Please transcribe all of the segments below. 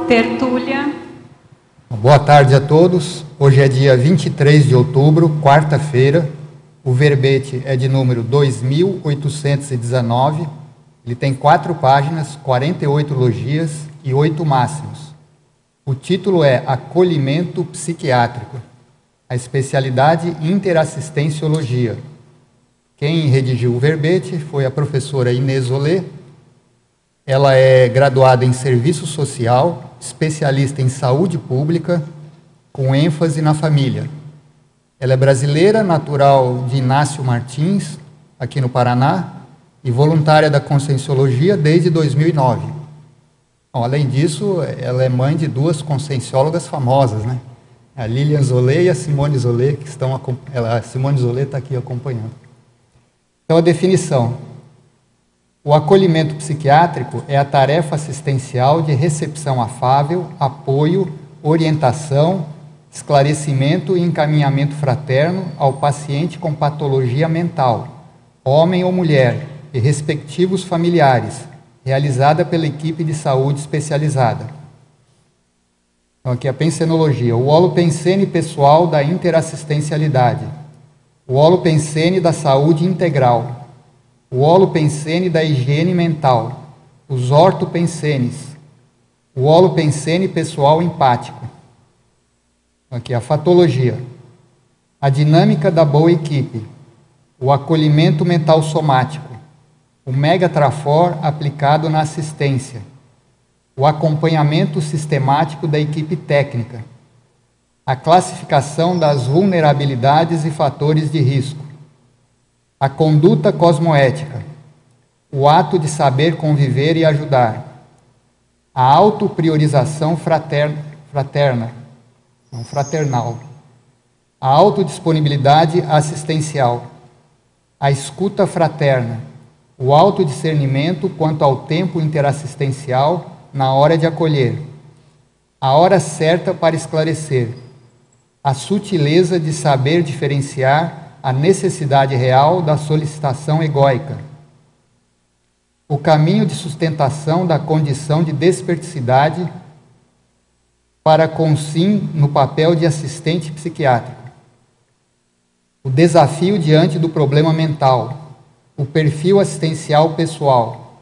Tertúlia. Boa tarde a todos. Hoje é dia 23 de outubro, quarta-feira. O verbete é de número 2819. Ele tem 4 páginas, 48 logias e 8 máximos. O título é Acolhimento Psiquiátrico. A especialidade Interassistenciologia. Quem redigiu o verbete foi a professora Inês Olê. Ela é graduada em Serviço Social, especialista em Saúde Pública, com ênfase na família. Ela é brasileira, natural de Inácio Martins, aqui no Paraná, e voluntária da Conscienciologia desde 2009. Bom, além disso, ela é mãe de 2 conscienciólogas famosas, né? A Lilian Zolé e a Simone Zolé, que estão a Simone Zolé está aqui acompanhando. Então, a definição. O acolhimento psiquiátrico é a tarefa assistencial de recepção afável, apoio, orientação, esclarecimento e encaminhamento fraterno ao paciente com patologia mental, homem ou mulher, e respectivos familiares, realizada pela equipe de saúde especializada. Então, aqui a pensenologia. O holopensene pessoal da interassistencialidade. O holopensene da saúde integral. O holopensene da higiene mental, os ortopensenes, o holopensene pessoal empático. Aqui a fatologia, a dinâmica da boa equipe, o acolhimento mental somático, o megatrafor aplicado na assistência, o acompanhamento sistemático da equipe técnica, a classificação das vulnerabilidades e fatores de risco, a conduta cosmoética, o ato de saber conviver e ajudar, a autopriorização fraternal, a autodisponibilidade assistencial, a escuta fraterna, o autodiscernimento quanto ao tempo interassistencial na hora de acolher, a hora certa para esclarecer, a sutileza de saber diferenciar a necessidade real da solicitação egóica, o caminho de sustentação da condição de desperticidade para consim no papel de assistente psiquiátrico, o desafio diante do problema mental, o perfil assistencial pessoal,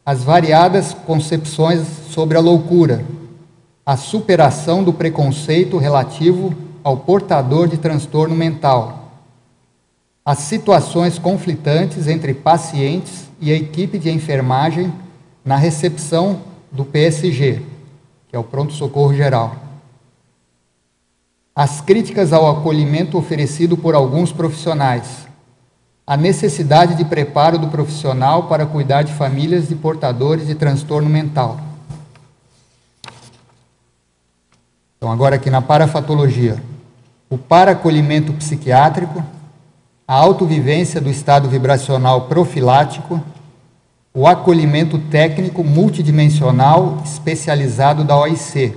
as variadas concepções sobre a loucura, a superação do preconceito relativo ao portador de transtorno mental, as situações conflitantes entre pacientes e a equipe de enfermagem na recepção do PSG, que é o pronto-socorro geral. As críticas ao acolhimento oferecido por alguns profissionais. A necessidade de preparo do profissional para cuidar de famílias de portadores de transtorno mental. Então, agora aqui na parafatologia. O paracolhimento psiquiátrico, a autovivência do estado vibracional profilático, o acolhimento técnico multidimensional especializado da OIC,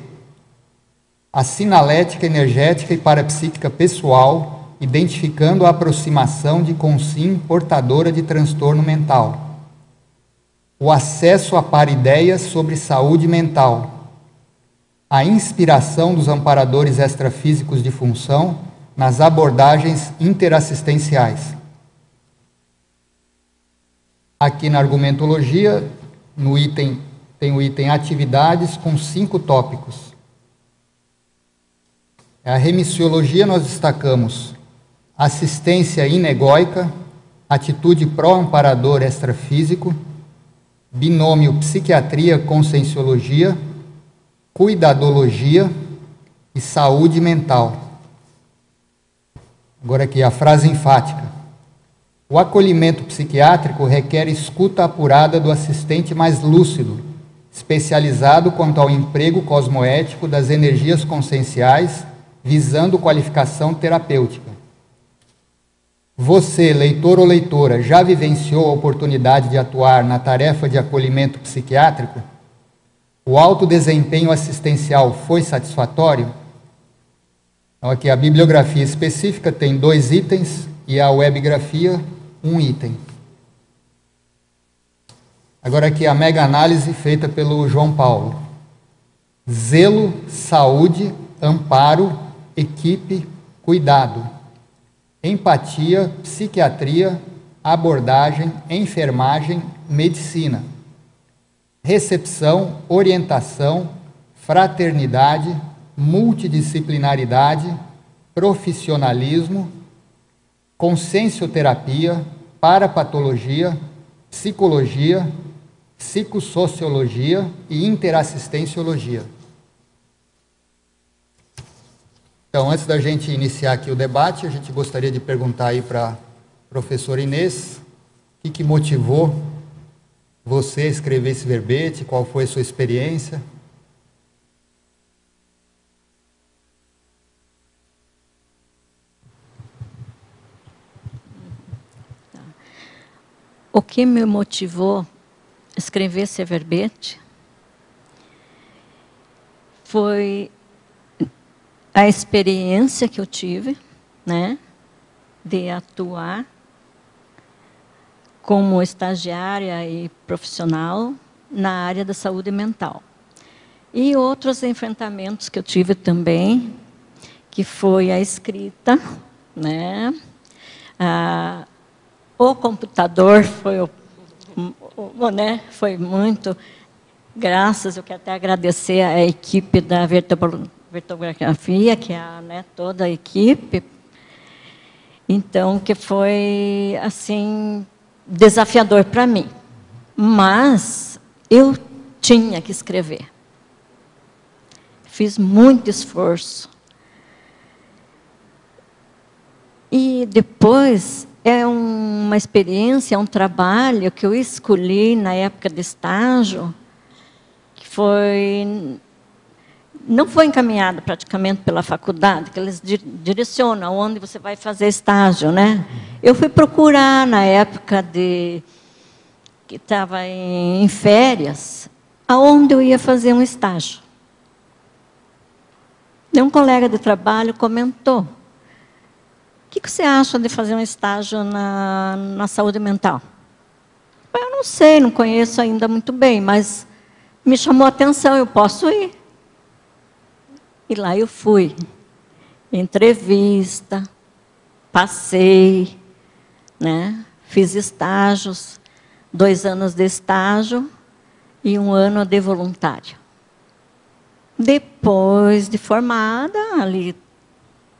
a sinalética energética e parapsíquica pessoal, identificando a aproximação de consim portadora de transtorno mental, o acesso a para-ideias sobre saúde mental, a inspiração dos amparadores extrafísicos de função nas abordagens interassistenciais. Aqui na argumentologia, no item, tem o item atividades com 5 tópicos. A remissiologia nós destacamos assistência inegóica, atitude pró-amparador extrafísico, binômio psiquiatria-conscienciologia, cuidadologia e saúde mental. Agora aqui a frase enfática. O acolhimento psiquiátrico requer escuta apurada do assistente mais lúcido, especializado quanto ao emprego cosmoético das energias conscienciais, visando qualificação terapêutica. Você, leitor ou leitora, já vivenciou a oportunidade de atuar na tarefa de acolhimento psiquiátrico? O alto desempenho assistencial foi satisfatório? Então, aqui a bibliografia específica tem 2 itens e a webgrafia 1 item. Agora aqui a mega análise feita pelo João Paulo. zelo, saúde, amparo, equipe, cuidado, empatia, psiquiatria, abordagem, enfermagem, medicina, recepção, orientação, fraternidade, multidisciplinaridade, profissionalismo, consciencioterapia, parapatologia, psicologia, psicossociologia e interassistenciologia. Então, antes da gente iniciar aqui o debate, a gente gostaria de perguntar aí para a professora Inês, o que motivou você a escrever esse verbete, qual foi a sua experiência? O que me motivou a escrever esse verbete foi a experiência que eu tive, né, de atuar como estagiária e profissional na área da saúde mental. E outros enfrentamentos que eu tive também, que foi a escrita, né, o computador foi muito, graças, eu quero até agradecer à equipe da Vertografia, que é toda a equipe, então, que foi, assim, desafiador para mim. Mas eu tinha que escrever. Fiz muito esforço. E depois é uma experiência, um trabalho que eu escolhi na época de estágio, que não foi encaminhado praticamente pela faculdade, que eles direcionam onde você vai fazer estágio, né? Eu fui procurar na época que estava em férias, aonde eu ia fazer um estágio. E um colega de trabalho comentou: o que você acha de fazer um estágio na saúde mental? Eu não sei, não conheço ainda muito bem, mas me chamou a atenção, eu posso ir. E lá eu fui. Entrevista, passei, né? Fiz estágios, 2 anos de estágio e 1 ano de voluntário. Depois de formada, ali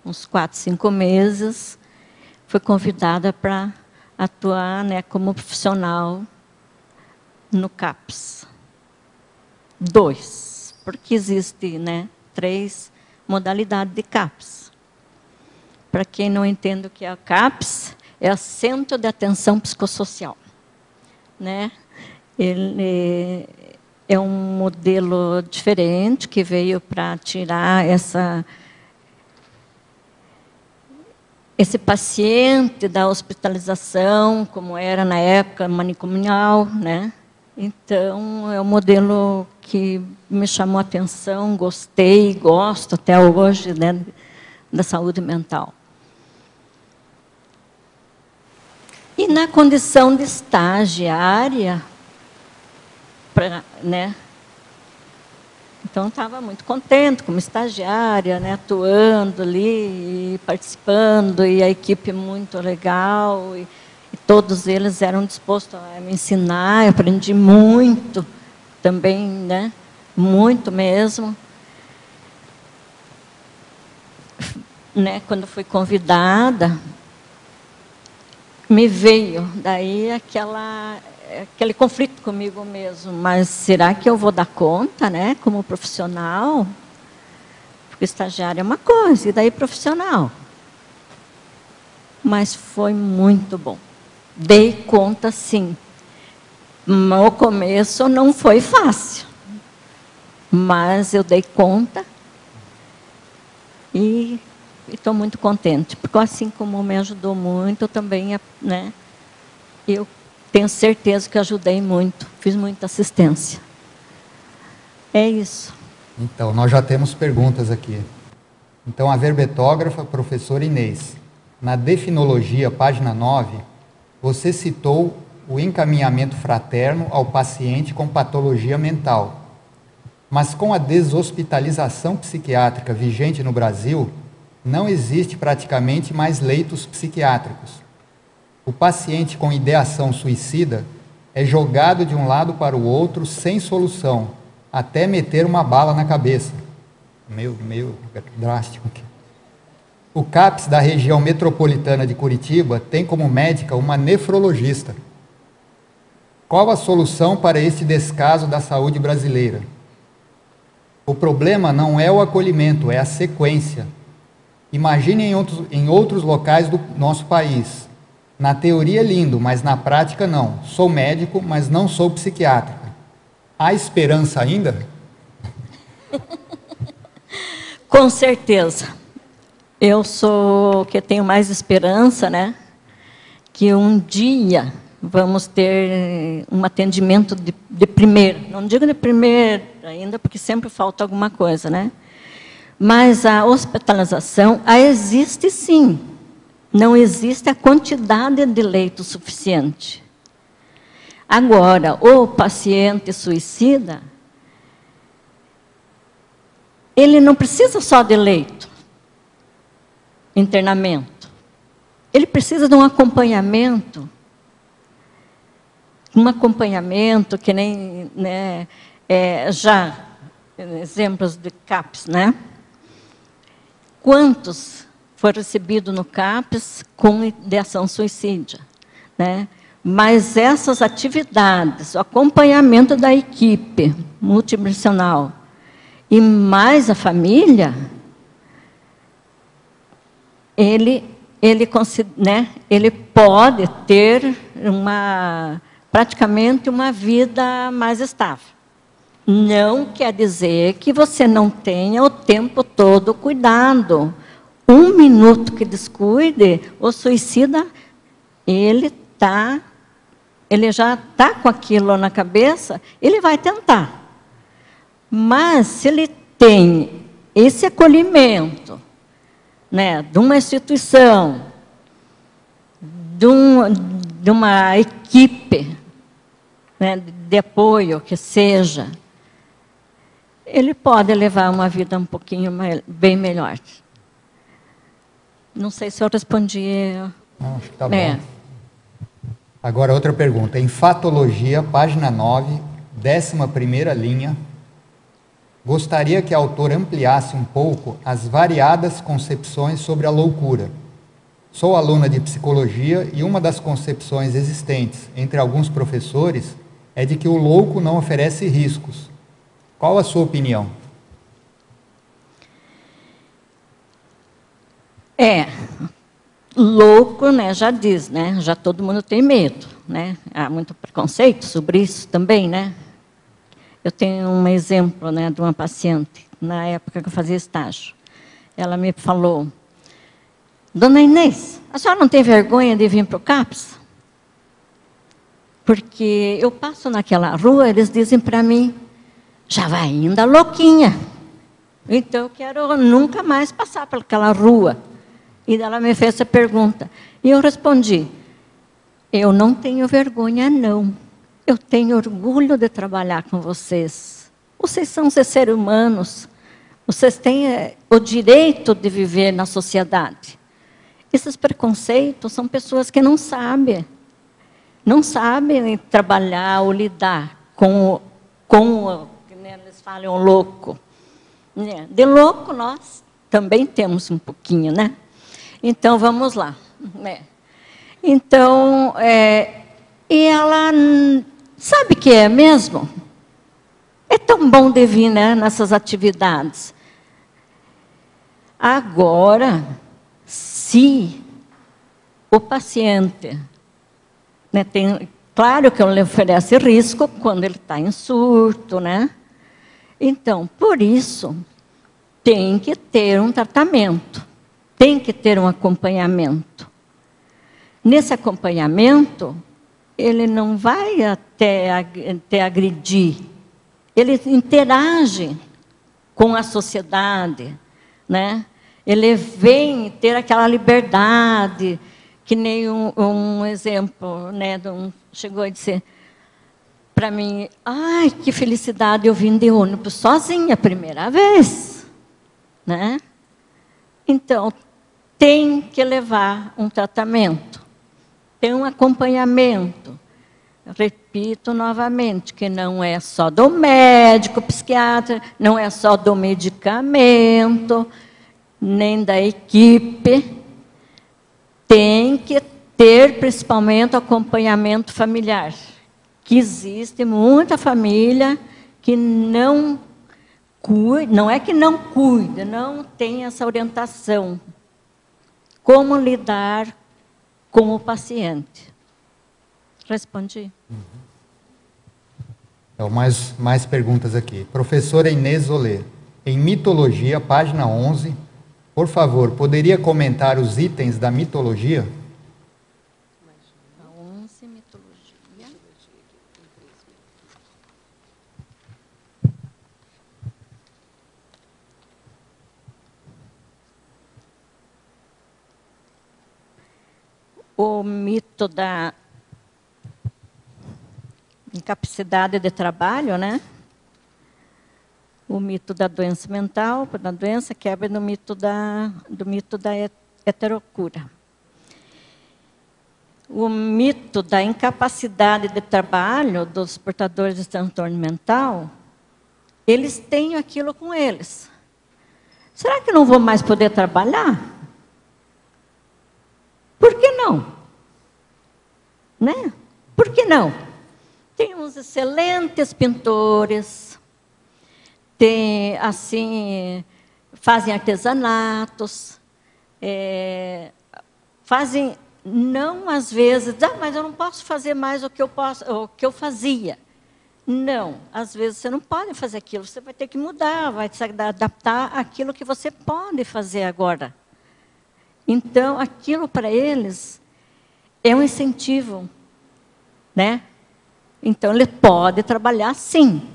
uns 4, 5 meses, fui convidada para atuar, né, como profissional no CAPS. 2, porque existe, né, 3 modalidades de CAPS. Para quem não entende o que é o CAPS, é o Centro de Atenção Psicossocial, né? Ele é um modelo diferente que veio para tirar esse paciente da hospitalização, como era na época manicomial, né? Então, é um modelo que me chamou a atenção, gostei, gosto até hoje, né, da saúde mental. E na condição de estagiária, né, então estava muito contente como estagiária, né, atuando ali, participando, e a equipe muito legal, e todos eles eram dispostos a me ensinar, eu aprendi muito também, né, muito mesmo. Né, quando fui convidada, me veio daí aquele conflito comigo mesmo, mas será que eu vou dar conta, né, como profissional? Porque estagiário é uma coisa, e daí profissional. Mas foi muito bom. Dei conta, sim. No começo não foi fácil, mas eu dei conta e estou muito contente, porque assim como me ajudou muito, também, né, eu tenho certeza que ajudei muito, fiz muita assistência. É isso. Então, nós já temos perguntas aqui. Então, a verbetógrafa, professora Inês, na definologia, página 9, você citou o encaminhamento fraterno ao paciente com patologia mental. Mas com a deshospitalização psiquiátrica vigente no Brasil, não existe praticamente mais leitos psiquiátricos. O paciente com ideação suicida é jogado de um lado para o outro sem solução, até meter uma bala na cabeça. Meio drástico aqui. O CAPS da região metropolitana de Curitiba tem como médica uma nefrologista. Qual a solução para este descaso da saúde brasileira? O problema não é o acolhimento, é a sequência. Imagine em outros locais do nosso país. Na teoria é lindo, mas na prática não. Sou médico, mas não sou psiquiátrica. Há esperança ainda? Com certeza. Eu sou que tenho mais esperança, né? Que um dia vamos ter um atendimento de primeiro. Não digo de primeiro ainda, porque sempre falta alguma coisa, né? Mas a hospitalização existe sim. Não existe a quantidade de leito suficiente. Agora, o paciente suicida, ele não precisa só de leito, internamento. Ele precisa de um acompanhamento que nem, né, já exemplos de CAPS, né? Quantos foi recebido no CAPS com ideação suicida, né? Mas essas atividades, o acompanhamento da equipe multidimensional e mais a família, ele pode ter praticamente uma vida mais estável. Não quer dizer que você não tenha o tempo todo cuidado. Um minuto que descuide, o suicida, ele já está com aquilo na cabeça, ele vai tentar. Mas se ele tem esse acolhimento, né, de uma instituição, de uma equipe, né, de apoio que seja, ele pode levar uma vida um pouquinho bem melhor. Não sei se eu respondi. Não, acho que está bom. Agora, outra pergunta. Em Fatologia, página 9, 11ª linha, gostaria que a autora ampliasse um pouco as variadas concepções sobre a loucura. Sou aluna de psicologia e uma das concepções existentes entre alguns professores é de que o louco não oferece riscos. Qual a sua opinião? Louco, né, já diz, né, já todo mundo tem medo, né, há muito preconceito sobre isso também, né. Eu tenho um exemplo, né, de uma paciente, na época que eu fazia estágio. Ela me falou: Dona Inês, a senhora não tem vergonha de vir para o CAPS? Porque eu passo naquela rua, eles dizem para mim, já vai indo a louquinha. Então, eu quero nunca mais passar por aquela rua. E ela me fez essa pergunta. E eu respondi, eu não tenho vergonha, não. Eu tenho orgulho de trabalhar com vocês. Vocês são seres humanos. Vocês têm o direito de viver na sociedade. Esses preconceitos são pessoas que não sabem. Não sabem trabalhar ou lidar com que eles falam, louco. De louco, nós também temos um pouquinho, né? Então, vamos lá. Então, e ela sabe que é mesmo? É tão bom de vir, né, nessas atividades. Agora, se o paciente, né, claro que ele oferece risco quando ele está em surto, né? Então, por isso, tem que ter um tratamento, tem que ter um acompanhamento. Nesse acompanhamento, ele não vai até agredir, ele interage com a sociedade, né? Ele vem ter aquela liberdade, que nem um exemplo, né, chegou a dizer, para mim, ai, que felicidade, eu vim de ônibus sozinha, primeira vez, né? Então, tem que levar um tratamento, tem um acompanhamento. Repito novamente, que não é só do médico, psiquiatra, não é só do medicamento, nem da equipe. Tem que ter, principalmente, acompanhamento familiar. Que existe muita família que não cuida, não é que não cuida, não tem essa orientação. Como lidar com o paciente. Respondi. Então, mais perguntas aqui. Professora Inês Olê, em mitologia, página 11, por favor, poderia comentar os itens da mitologia? O mito da incapacidade de trabalho, né? O mito da doença mental, da doença, quebra no mito do mito da heterocura. O mito da incapacidade de trabalho dos portadores de transtorno mental, eles têm aquilo com eles. Será que não vou mais poder trabalhar? Por que não? Né? Por que não? Tem uns excelentes pintores, tem, assim, fazem artesanatos, fazem, não às vezes, mas eu não posso fazer mais o que eu fazia. Não, às vezes você não pode fazer aquilo, você vai ter que mudar, vai se adaptar àquilo que você pode fazer agora. Então, aquilo para eles é um incentivo, né? Então, ele pode trabalhar sim,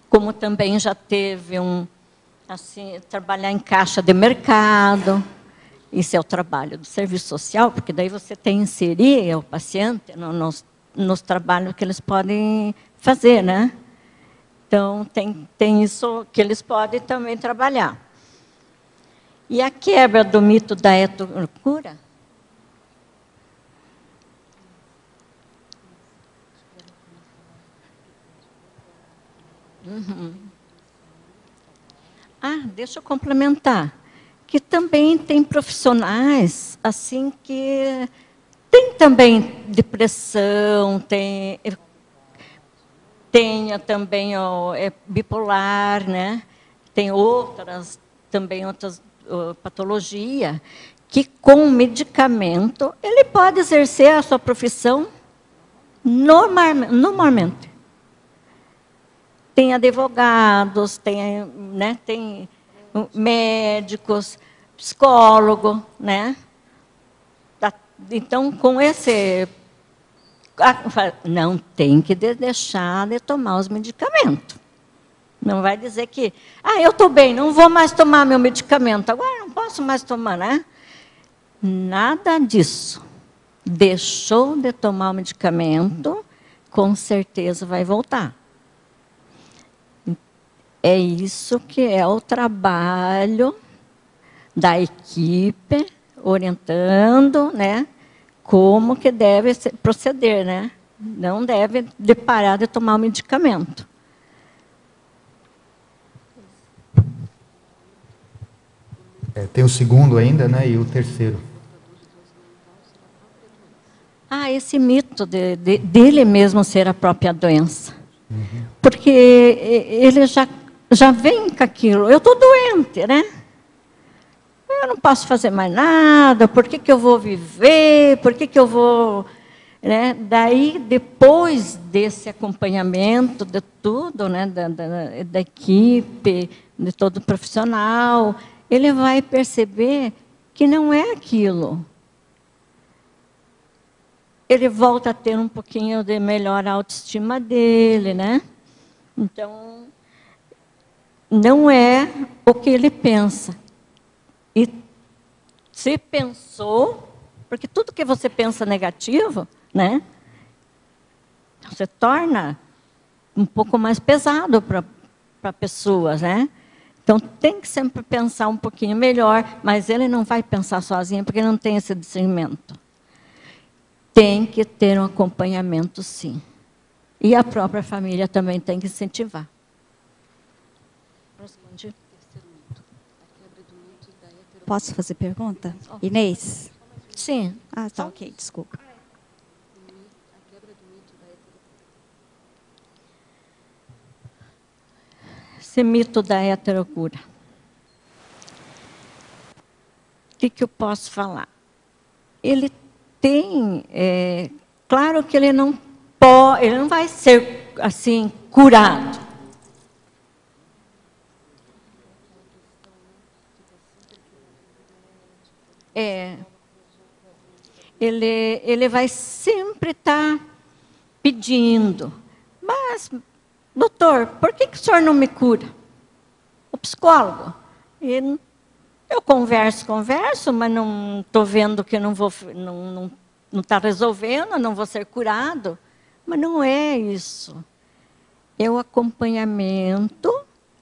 como também já teve trabalhar em caixa de mercado. Isso é o trabalho do serviço social, porque daí você tem que inserir o paciente nos trabalhos que eles podem fazer, né? Então, tem isso que eles podem também trabalhar. E a quebra do mito da heterocura? Deixa eu complementar. Que também tem profissionais assim que tem também depressão, tem também bipolar, né? Tem outras patologia que com medicamento ele pode exercer a sua profissão normalmente. Tem advogados, tem médicos, psicólogo, né? Então, com esse... Não tem que deixar de tomar os medicamentos. Não vai dizer que, eu estou bem, não vou mais tomar meu medicamento, agora não posso mais tomar, né? Nada disso. Deixou de tomar o medicamento, com certeza vai voltar. É isso que é o trabalho da equipe, orientando, né, como que deve proceder, né? Não deve parar de tomar o medicamento. Tem o segundo ainda, né, e o terceiro. Esse mito dele mesmo ser a própria doença. Uhum. Porque ele já vem com aquilo. Eu estou doente, né? Eu não posso fazer mais nada, por que eu vou viver? Por que eu vou... Né? Daí, depois desse acompanhamento de tudo, né, da equipe, de todo profissional, ele vai perceber que não é aquilo. Ele volta a ter um pouquinho de melhor autoestima dele, né? Então, não é o que ele pensa. E se pensou, porque tudo que você pensa negativo, né? Se torna um pouco mais pesado para pessoas, né? Então, tem que sempre pensar um pouquinho melhor, mas ele não vai pensar sozinho, porque ele não tem esse discernimento. Tem que ter um acompanhamento, sim. E a própria família também tem que incentivar. Respondi. Posso fazer pergunta? Inês? Sim. Ah, tá, ok, desculpa. Esse mito da heterocura. O que eu posso falar? Ele tem... claro que ele não vai ser, assim, curado. Ele vai sempre estar pedindo. Mas, doutor, por que o senhor não me cura? O psicólogo. Eu converso, mas não estou vendo que não está resolvendo, não vou ser curado. Mas não é isso. É o acompanhamento,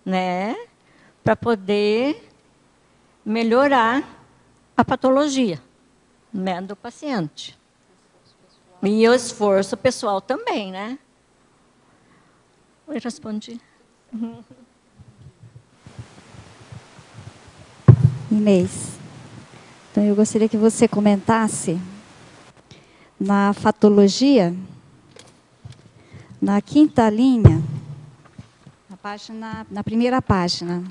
né, para poder melhorar a patologia, né, do paciente. E o esforço pessoal também, né? Eu respondi. Inês, então eu gostaria que você comentasse na fatologia, na quinta linha, na primeira página.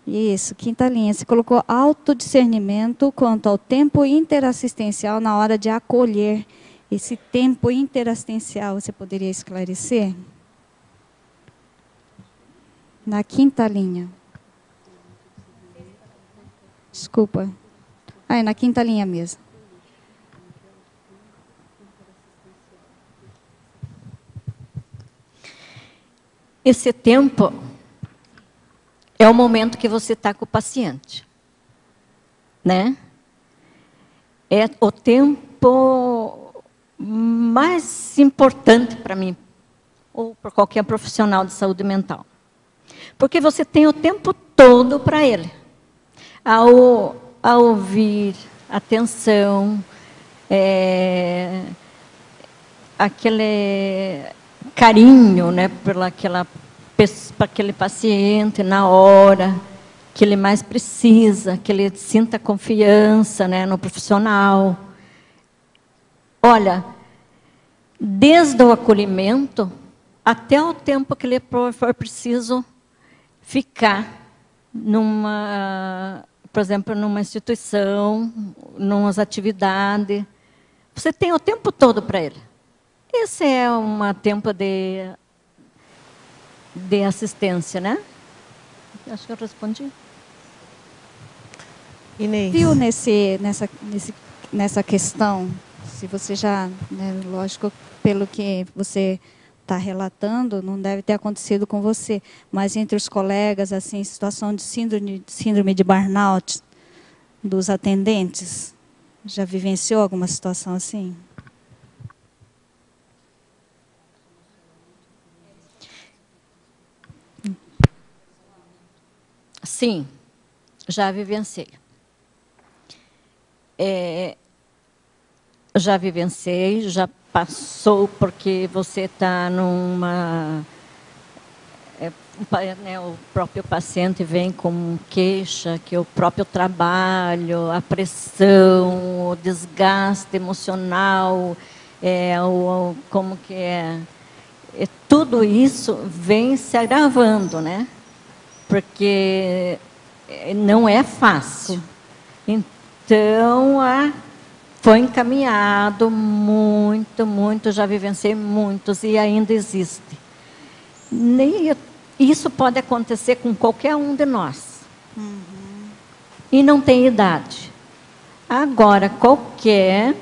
Isso, quinta linha. Você colocou autodiscernimento quanto ao tempo interassistencial na hora de acolher. Esse tempo interassistencial, você poderia esclarecer? Na quinta linha. Desculpa. É na quinta linha mesmo. Esse tempo é o momento que você está com o paciente, né? É o tempo mais importante para mim, ou para qualquer profissional de saúde mental. Porque você tem o tempo todo para ele. A ouvir, atenção, aquele carinho, né, para aquele paciente na hora que ele mais precisa, que ele sinta confiança, né, no profissional. Olha, desde o acolhimento até o tempo que ele for preciso ficar por exemplo, numa instituição, numas atividades. Você tem o tempo todo para ele. Esse é um tempo de assistência, né? Acho que eu respondi. Inês. Viu nessa questão, se você já, né, lógico, pelo que você está relatando, não deve ter acontecido com você, mas entre os colegas, assim, situação de síndrome de burnout dos atendentes, já vivenciou alguma situação assim? Sim, já vivenciei. Já vivenciei, já passou, porque você está numa... né, o próprio paciente vem com queixa, que o próprio trabalho, a pressão, o desgaste emocional, como que é... tudo isso vem se agravando, né? Porque não é fácil. Então, foi encaminhado muito, já vivenciei muitos e ainda existe. Isso pode acontecer com qualquer um de nós. Uhum. E não tem idade. Agora, qualquer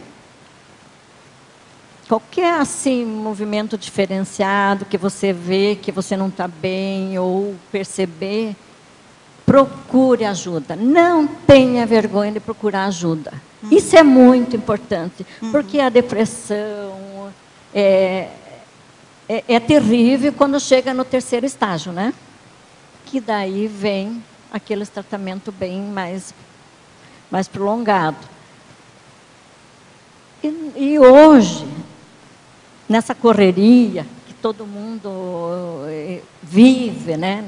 assim, movimento diferenciado que você vê que você não está bem ou perceber, procure ajuda. Não tenha vergonha de procurar ajuda. Isso é muito importante, porque a depressão, é terrível quando chega no terceiro estágio, né? Que daí vem aquele tratamento bem mais prolongado. E hoje, nessa correria que todo mundo vive, né?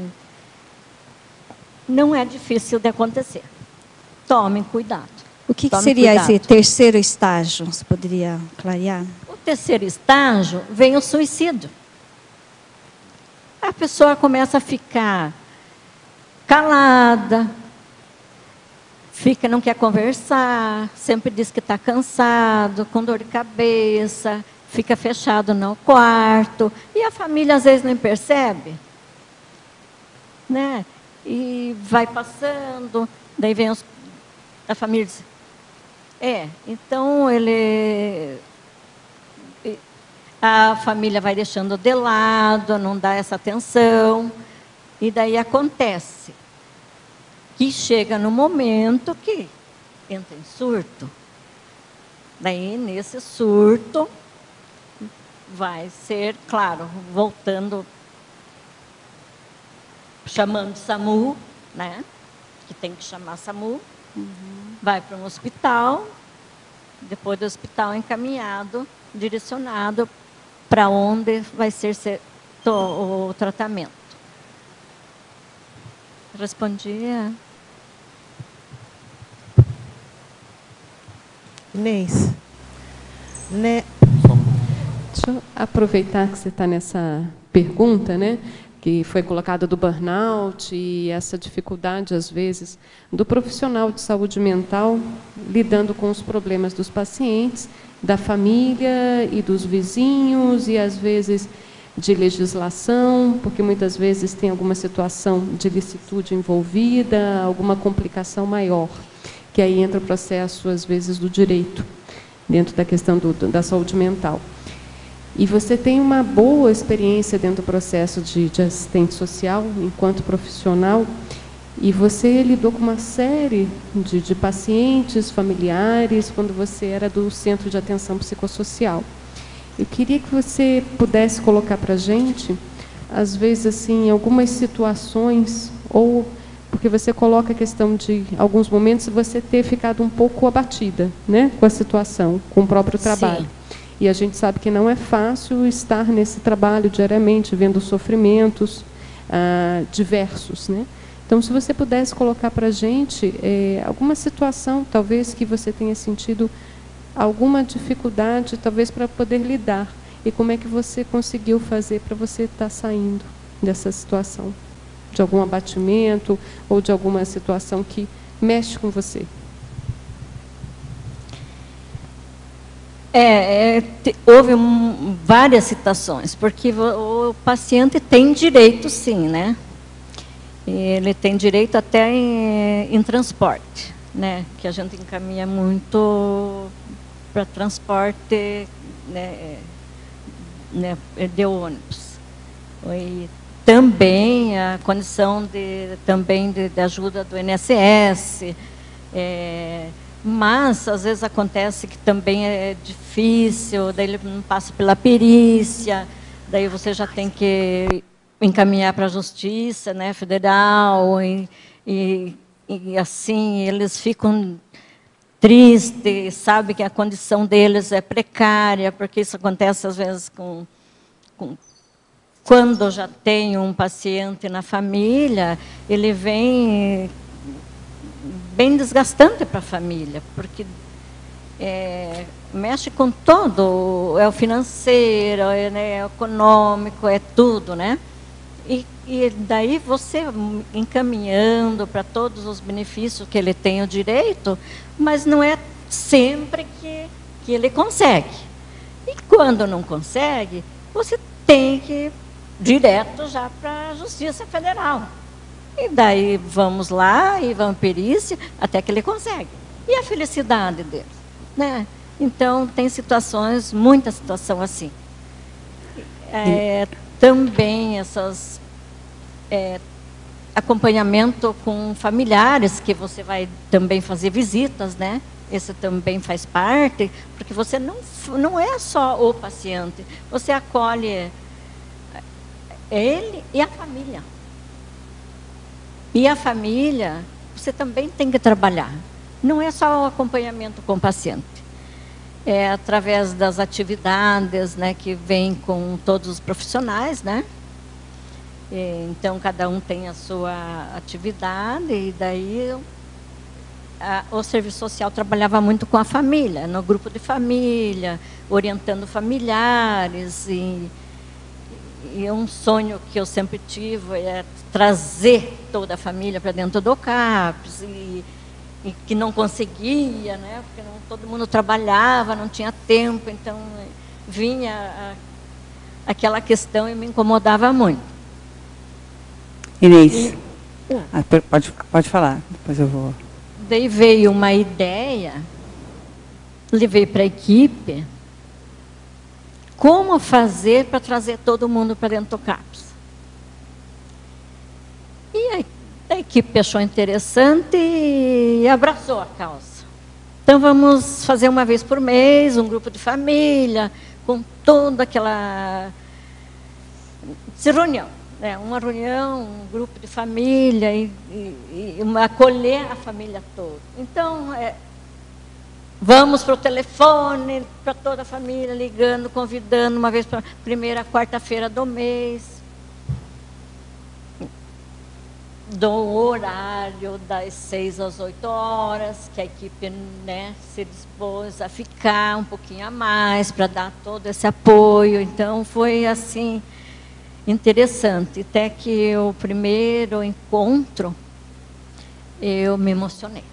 Não é difícil de acontecer. Tomem cuidado. O que seria esse terceiro estágio? Você poderia clarear? O terceiro estágio vem o suicídio. A pessoa começa a ficar calada, não quer conversar, sempre diz que está cansado, com dor de cabeça, fica fechado no quarto, e a família às vezes nem percebe, né? E vai passando, daí vem a família diz, então a família vai deixando de lado, não dá essa atenção, e daí acontece que chega no momento que entra em surto. Daí, nesse surto, vai ser, claro, voltando, chamando SAMU, né? Que tem que chamar SAMU, vai para um hospital, depois do hospital encaminhado, direcionado para onde vai ser o tratamento. Respondia. Inês, né? Deixa eu aproveitar que você está nessa pergunta, né? Que foi colocada do burnout e essa dificuldade, às vezes, do profissional de saúde mental lidando com os problemas dos pacientes, da família e dos vizinhos e, às vezes, de legislação, porque muitas vezes tem alguma situação de licitude envolvida, alguma complicação maior, que aí entra o processo, às vezes, do direito, dentro da questão da saúde mental. E você tem uma boa experiência dentro do processo de assistente social, enquanto profissional, e você lidou com uma série de pacientes, familiares, quando você era do Centro de Atenção Psicossocial. Eu queria que você pudesse colocar para a gente, às vezes, assim, algumas situações, ou porque você coloca a questão de, alguns momentos, você ter ficado um pouco abatida, né, com a situação, com o próprio trabalho. Sim. E a gente sabe que não é fácil estar nesse trabalho diariamente, vendo sofrimentos diversos, né? Então, se você pudesse colocar para a gente alguma situação, talvez, que você tenha sentido alguma dificuldade, talvez, para poder lidar. E como é que você conseguiu fazer para você estar saindo dessa situação? De algum abatimento ou de alguma situação que mexe com você? Houve várias situações, porque o paciente tem direito, sim, né? Ele tem direito até em transporte, né? Que a gente encaminha muito para transporte, né, de ônibus. E também a condição de ajuda do INSS, mas às vezes acontece que também é difícil, daí ele não passa pela perícia, daí você já tem que encaminhar para a Justiça, né, Federal, e assim eles ficam tristes, sabe que a condição deles é precária, porque isso acontece às vezes quando já tem um paciente na família, ele vem bem desgastante para a família, porque mexe com todo, é o financeiro, é o econômico, é tudo, né? E daí você encaminhando para todos os benefícios que ele tem o direito, mas não é sempre que ele consegue. E quando não consegue, você tem que ir direto já para a Justiça Federal. E daí vamos lá e vamos perícia até que ele consegue. E a felicidade dele, né? Então, tem situações, muita situação assim. Também essas acompanhamento com familiares, que você vai também fazer visitas, né? esse também faz parte, porque você não é só o paciente, você acolhe ele e a família. E a família, você também tem que trabalhar. Não é só o acompanhamento com o paciente. É através das atividades, né, que vem com todos os profissionais, né? Então, cada um tem a sua atividade, e daí o serviço social trabalhava muito com a família, no grupo de família, orientando familiares. E um sonho que eu sempre tive é trazer toda a família para dentro do CAPS, e que não conseguia, né? Porque todo mundo trabalhava, não tinha tempo, então vinha aquela questão e me incomodava muito. Inês, pode falar, depois eu vou. Daí veio uma ideia, levei para a equipe, como fazer para trazer todo mundo para dentro do CAPS. E a equipe achou interessante e abraçou a causa. Então, vamos fazer uma vez por mês, um grupo de família, com toda aquela reunião. Uma reunião, um grupo de família, e acolher a família toda. Então, vamos para o telefone, para toda a família, ligando, convidando, uma vez para a primeira quarta-feira do mês. Do horário das 6 às 8 horas, que a equipe, né, se dispôs a ficar um pouquinho a mais para dar todo esse apoio. Então, foi assim, interessante. Até que o primeiro encontro, eu me emocionei.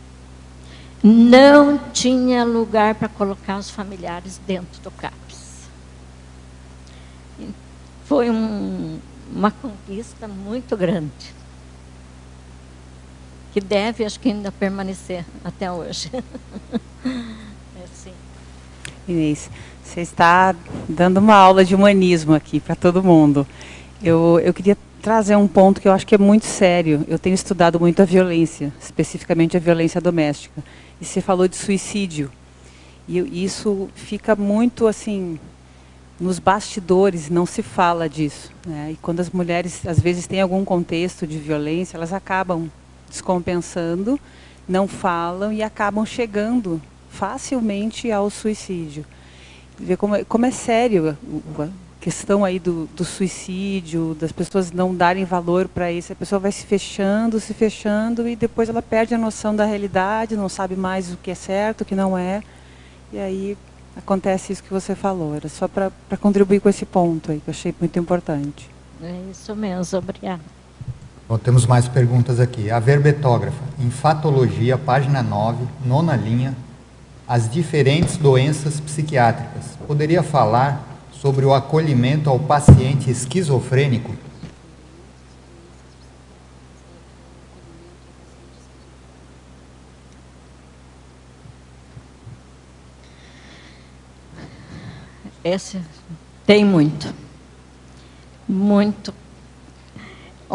Não tinha lugar para colocar os familiares dentro do CAPS. Foi uma conquista muito grande, que deve, acho que ainda permanecer até hoje. Assim. Inês, você está dando uma aula de humanismo aqui para todo mundo. Eu queria trazer um ponto que eu acho que é muito sério. Eu tenho estudado muito a violência, especificamente a violência doméstica. E você falou de suicídio. E isso fica muito assim, nos bastidores, não se fala disso, né? E quando as mulheres, às vezes, têm algum contexto de violência, elas acabam descompensando, não falam e acabam chegando facilmente ao suicídio. Ver como é sério a questão aí do suicídio, das pessoas não darem valor para isso. A pessoa vai se fechando e depois ela perde a noção da realidade, não sabe mais o que é certo, o que não é. E aí acontece isso que você falou. Era só para contribuir com esse ponto aí, que eu achei muito importante. É isso mesmo, obrigada. Bom, temos mais perguntas aqui. A verbetógrafa, em Fatologia, página 9, 9ª linha, as diferentes doenças psiquiátricas. Poderia falar sobre o acolhimento ao paciente esquizofrênico? Esse tem muito. Muito.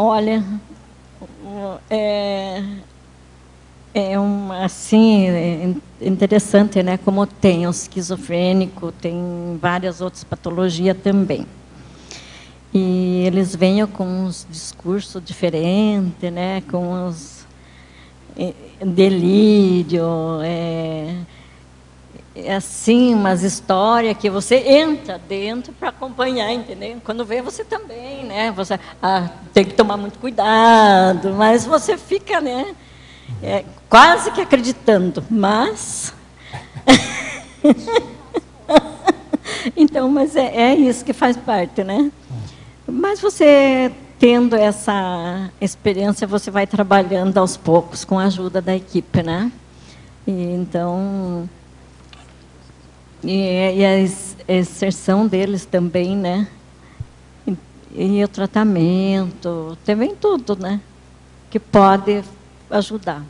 Olha, assim, interessante, né? Como tem o esquizofrênico, tem várias outras patologias também. E eles vêm com uns discursos diferentes, né? Com os delírio, assim, umas histórias que você entra dentro para acompanhar, entendeu? Quando vê, você também, né? Você tem que tomar muito cuidado, mas você fica, né? Quase que acreditando, mas... Então, mas é isso que faz parte, né? Mas você, tendo essa experiência, você vai trabalhando aos poucos com a ajuda da equipe, né? E, então... E a exerção deles também, né? E o tratamento, também tudo, né? Que pode ajudar.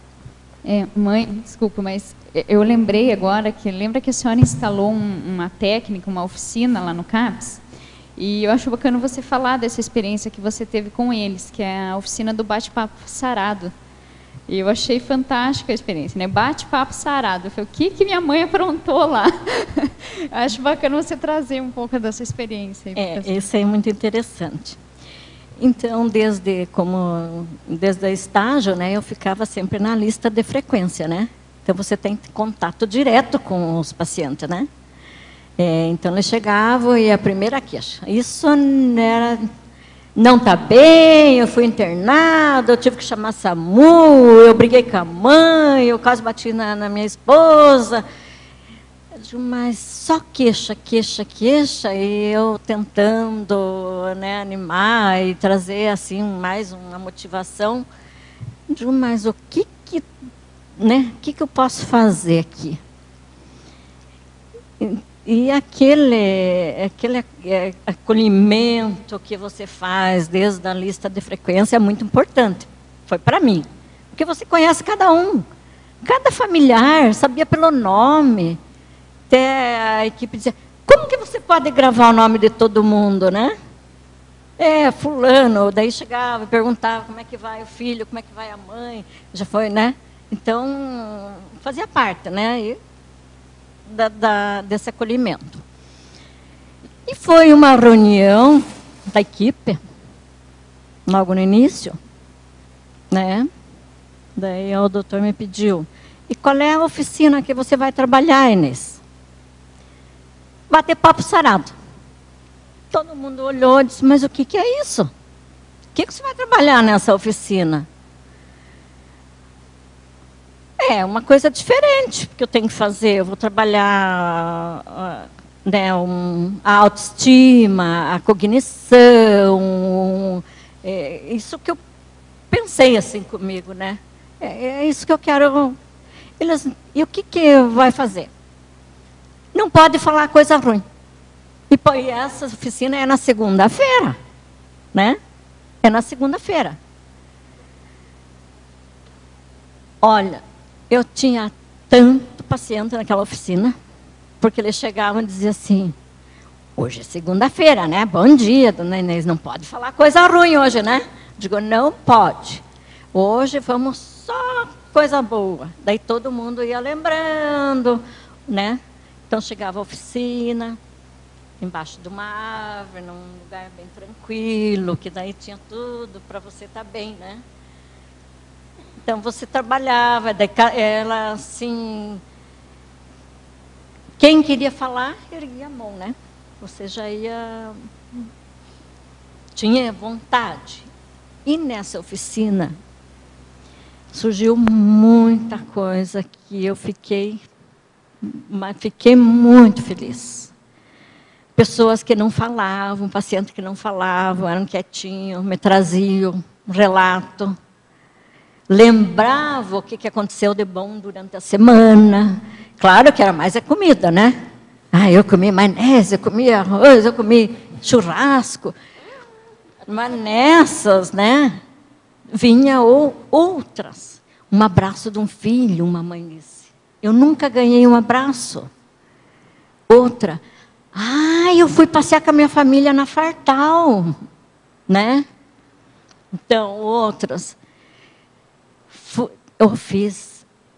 Mãe, desculpa, mas eu lembrei agora lembra que a senhora instalou uma técnica, uma oficina lá no CAPS? E eu acho bacana você falar dessa experiência que você teve com eles, que é a oficina do bate-papo sarado. E eu achei fantástica a experiência, né? Bate-papo sarado. Eu falei, o que minha mãe aprontou lá? Acho bacana você trazer um pouco dessa experiência. Isso é muito interessante. Então, desde o estágio, né, eu ficava sempre na lista de frequência, né? Então, você tem contato direto com os pacientes, né? Então, eles chegavam e a primeira queixa. Isso era... Não está bem, eu fui internado, eu tive que chamar SAMU, eu briguei com a mãe, eu quase bati na minha esposa. Eu digo, mas só queixa, e eu tentando, né, animar e trazer assim, mais uma motivação. Eu digo, mas o que eu posso fazer aqui? E aquele acolhimento que você faz desde a lista de frequência é muito importante. Foi para mim. Porque você conhece cada um. Cada familiar, sabia pelo nome. Até a equipe dizia, como que você pode gravar o nome de todo mundo, né? Fulano. Daí chegava e perguntava como é que vai o filho, como é que vai a mãe. Já foi, né? Então, fazia parte, né? Desse acolhimento. E foi uma reunião da equipe, logo no início, né? Daí o doutor me pediu, e qual é a oficina que você vai trabalhar, Inês? Bater papo sarado. Todo mundo olhou e disse, mas o que é isso? O que você vai trabalhar nessa oficina? É uma coisa diferente que eu tenho que fazer. Eu vou trabalhar né, a autoestima, a cognição. Isso que eu pensei assim comigo, né? É isso que eu quero. E o que vai fazer? Não pode falar coisa ruim. E essa oficina é na segunda-feira, né? É na segunda-feira. Olha, eu tinha tanto paciente naquela oficina, porque eles chegavam e diziam assim, hoje é segunda-feira, né? Bom dia, dona Inês, não pode falar coisa ruim hoje, né? Digo, não pode. Hoje vamos só coisa boa. Daí todo mundo ia lembrando, né? Então chegava a oficina, embaixo de uma árvore, num lugar bem tranquilo, que daí tinha tudo para você estar bem, né? Então, você trabalhava, daí ela, assim... Quem queria falar, erguia a mão, né? Você já ia... Tinha vontade. E nessa oficina, surgiu muita coisa que eu fiquei muito feliz. Pessoas que não falavam, pacientes que não falavam, eram quietinhos, me traziam um relato. Lembrava o que aconteceu de bom durante a semana. Claro que era mais a comida, né? Eu comi maionese, eu comi arroz, eu comi churrasco. Mas nessas, né? Vinha outras. Um abraço de um filho, uma mãe disse. Eu nunca ganhei um abraço. Outra. Eu fui passear com a minha família na Fartal, né? Então, outras.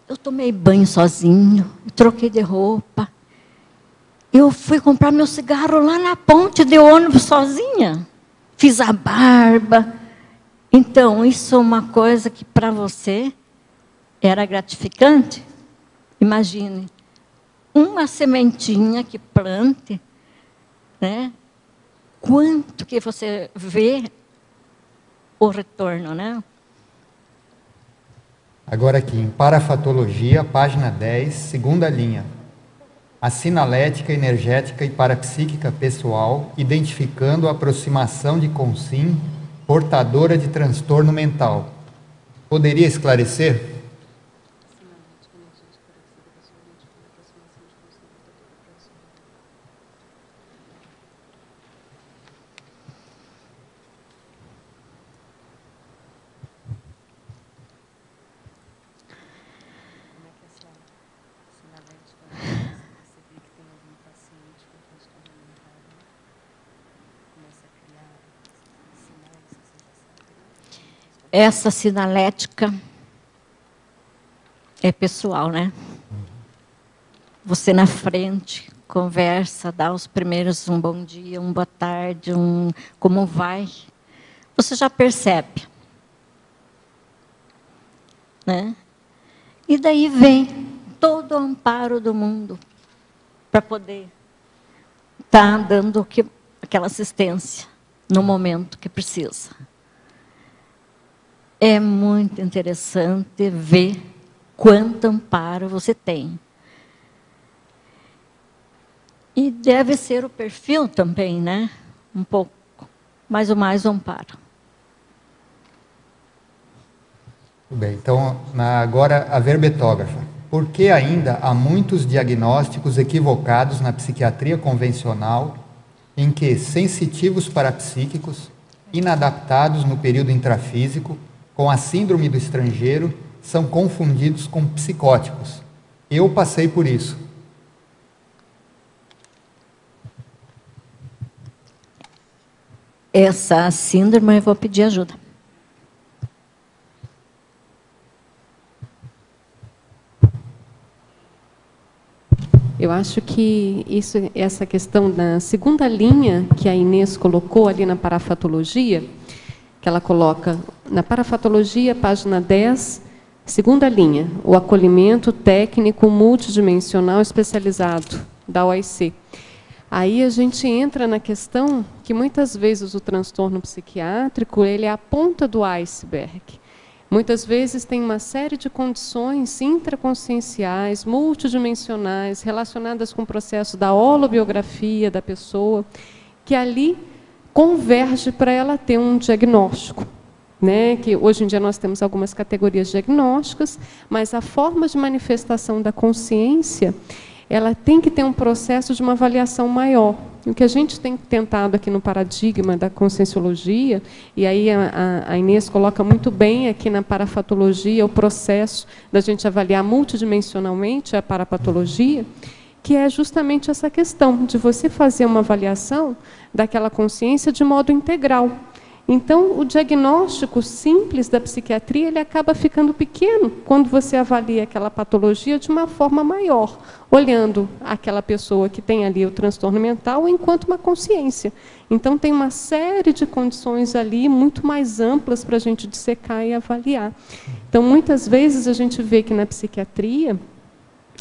Eu tomei banho sozinho, troquei de roupa. Eu fui comprar meu cigarro lá na ponte de ônibus sozinha. Fiz a barba. Então, isso é uma coisa que para você era gratificante. Imagine, uma sementinha que plante, né? Quanto que você vê o retorno, né? Agora aqui, em Parafatologia, página 10, segunda linha. A sinalética, energética e parapsíquica pessoal, identificando a aproximação de consim portadora de transtorno mental. Poderia esclarecer? Essa sinalética é pessoal, né? Você na frente, conversa, dá os primeiros um bom dia, um boa tarde, um como vai. Você já percebe. Né? E daí vem todo o amparo do mundo para poder estar dando aquela assistência no momento que precisa. É muito interessante ver quanto amparo você tem. E deve ser o perfil também, né? Um pouco, mas o mais amparo. Bem, então, agora a verbetógrafa. Por que ainda há muitos diagnósticos equivocados na psiquiatria convencional, em que sensitivos parapsíquicos, inadaptados no período intrafísico, com a síndrome do estrangeiro, são confundidos com psicóticos? Eu passei por isso. Essa síndrome eu vou pedir ajuda. Eu acho que essa questão da segunda linha que a Inês colocou ali na parafatologia, que ela coloca na parafatologia, página 10, segunda linha, o acolhimento técnico multidimensional especializado da OIC. Aí a gente entra na questão que muitas vezes o transtorno psiquiátrico ele é a ponta do iceberg. Muitas vezes tem uma série de condições intraconscienciais, multidimensionais, relacionadas com o processo da holobiografia da pessoa, que ali converge para ela ter um diagnóstico. Né? Que hoje em dia nós temos algumas categorias diagnósticas, mas a forma de manifestação da consciência, ela tem que ter um processo de uma avaliação maior. O que a gente tem tentado aqui no paradigma da conscienciologia, e aí a Inês coloca muito bem aqui na parafatologia o processo da gente avaliar multidimensionalmente a parapatologia, que é justamente essa questão de você fazer uma avaliação daquela consciência de modo integral. Então, o diagnóstico simples da psiquiatria ele acaba ficando pequeno quando você avalia aquela patologia de uma forma maior, olhando aquela pessoa que tem ali o transtorno mental enquanto uma consciência. Então, tem uma série de condições ali muito mais amplas para a gente dissecar e avaliar. Então, muitas vezes a gente vê que na psiquiatria,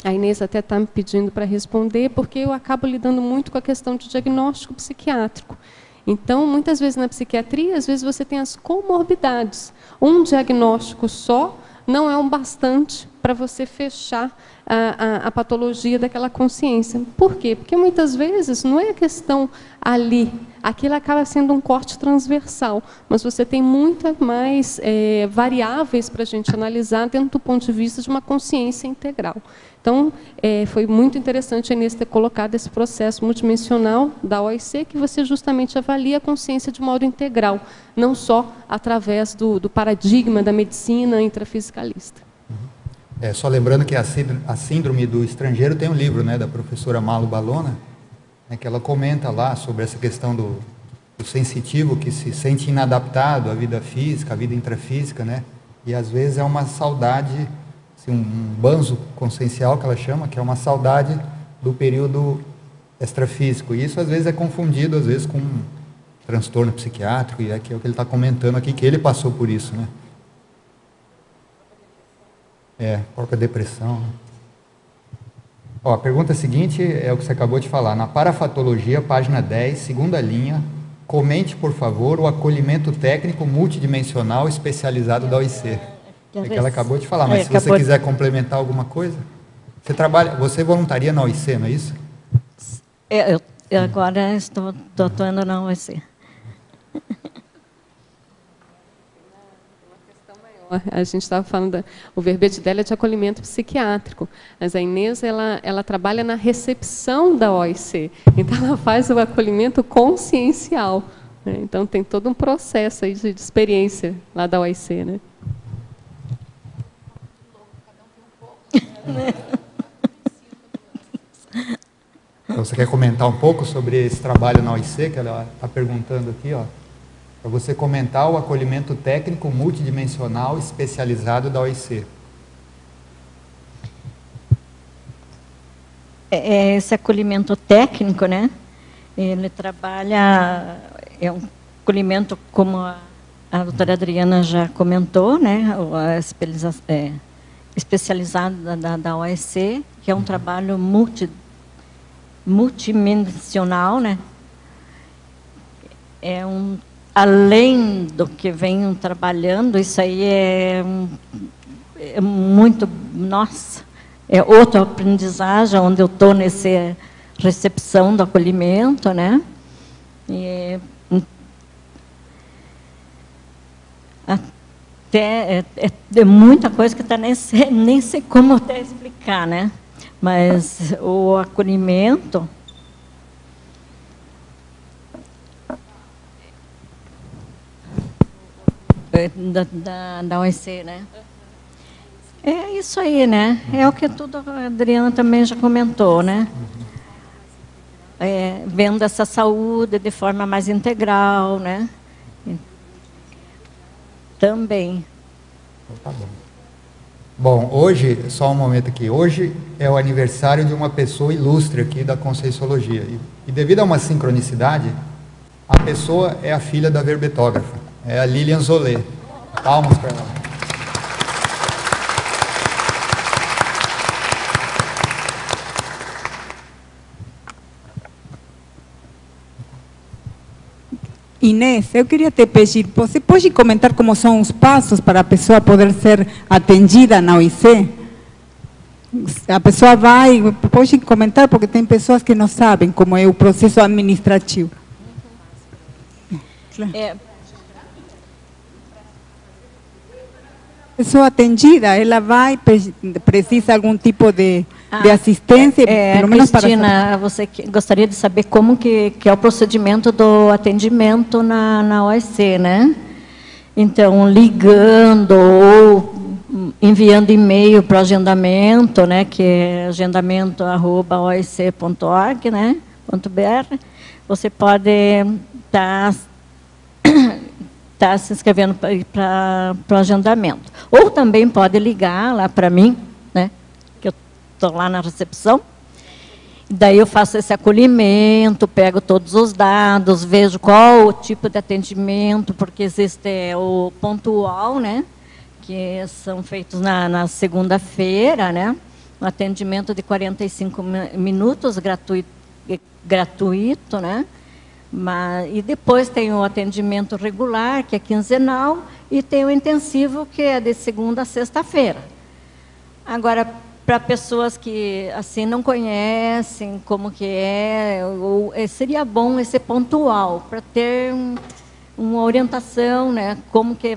a Inês até está me pedindo para responder, porque eu acabo lidando muito com a questão de diagnóstico psiquiátrico. Então, muitas vezes na psiquiatria, às vezes você tem as comorbidades. Um diagnóstico só não é um bastante para você fechar a patologia daquela consciência. Por quê? Porque muitas vezes não é a questão ali, aquilo acaba sendo um corte transversal, mas você tem muitas mais variáveis para a gente analisar dentro do ponto de vista de uma consciência integral. Então, foi muito interessante a Inês ter colocado esse processo multidimensional da OIC, que você justamente avalia a consciência de modo integral, não só através do paradigma da medicina intrafisicalista. Só lembrando que a síndrome do estrangeiro tem um livro, né, da professora Malu Balona, né, que ela comenta lá sobre essa questão do sensitivo que se sente inadaptado à vida física, à vida intrafísica, né, e às vezes é uma saudade, assim, um banzo consciencial que ela chama, que é uma saudade do período extrafísico. E isso às vezes é confundido às vezes com um transtorno psiquiátrico, e é que é o que ele está comentando aqui, que ele passou por isso, né? Própria depressão. Ó, a pergunta seguinte é o que você acabou de falar. Na parafatologia, página 10, segunda linha, comente, por favor, o acolhimento técnico multidimensional especializado da OIC. É que ela acabou de falar, mas se você quiser complementar alguma coisa. Você voluntaria na OIC, não é isso? Eu agora estou atuando na OIC. A gente estava falando, o verbete dela é de acolhimento psiquiátrico, mas a Inês ela trabalha na recepção da OIC, então ela faz o acolhimento consciencial, né? Então tem todo um processo aí de experiência lá da OIC, né? Então, você quer comentar um pouco sobre esse trabalho na OIC, que ela está perguntando aqui, ó? Para você comentar o acolhimento técnico multidimensional especializado da OIC. esse acolhimento técnico, né? Ele trabalha, é um acolhimento, como a doutora Adriana já comentou, né? Especializado da OEC, que é um trabalho multidimensional, né? Além do que vem trabalhando, isso aí é muito, nossa, é outra aprendizagem, onde eu estou nessa recepção do acolhimento, né? Até muita coisa que nem sei como até explicar, né? Mas o acolhimento da OEC, né? É isso aí, né? É o que tudo a Adriana também já comentou, né? Vendo essa saúde de forma mais integral, né? Também. Tá bom. Bom, hoje, só um momento aqui, hoje é o aniversário de uma pessoa ilustre aqui da Conscienciologia. E devido a uma sincronicidade, a pessoa é a filha da verbetógrafa, é a Lilian Zolé. Palmas para ela. Inês, eu queria te pedir, você pode comentar como são os passos para a pessoa poder ser atendida na OIC? A pessoa pode comentar, porque tem pessoas que não sabem como é o processo administrativo. A pessoa atendida, ela precisa algum tipo de assistência, pelo menos Cristina, você gostaria de saber como que é o procedimento do atendimento na OEC, né? Então, ligando ou enviando e-mail para o agendamento, né? Que é agendamento@oec.org, né? .br. Você pode estar se inscrevendo para o agendamento. Ou também pode ligar lá para mim, né? Que eu estou lá na recepção. Daí eu faço esse acolhimento, pego todos os dados, vejo qual o tipo de atendimento, porque existe o pontual, né? Que são feitos na segunda-feira, né? Um atendimento de 45 minutos, gratuito, né? E depois tem o atendimento regular, que é quinzenal, e tem o intensivo, que é de segunda a sexta-feira. Agora, para pessoas que assim não conhecem como que seria bom esse pontual, para ter uma orientação, né, como que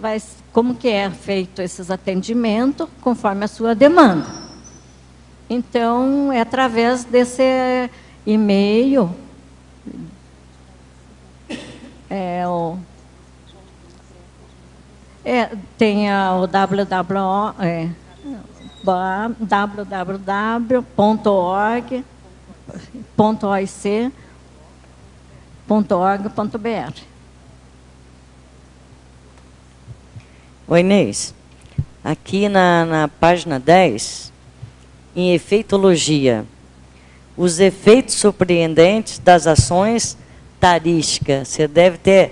é feito esses atendimentos, conforme a sua demanda. Então, é através desse e-mail. Tem o www.oic.org.br. Oi, Inês. Aqui na página 10, em efeitologia, os efeitos surpreendentes das ações tarísticas. Você deve ter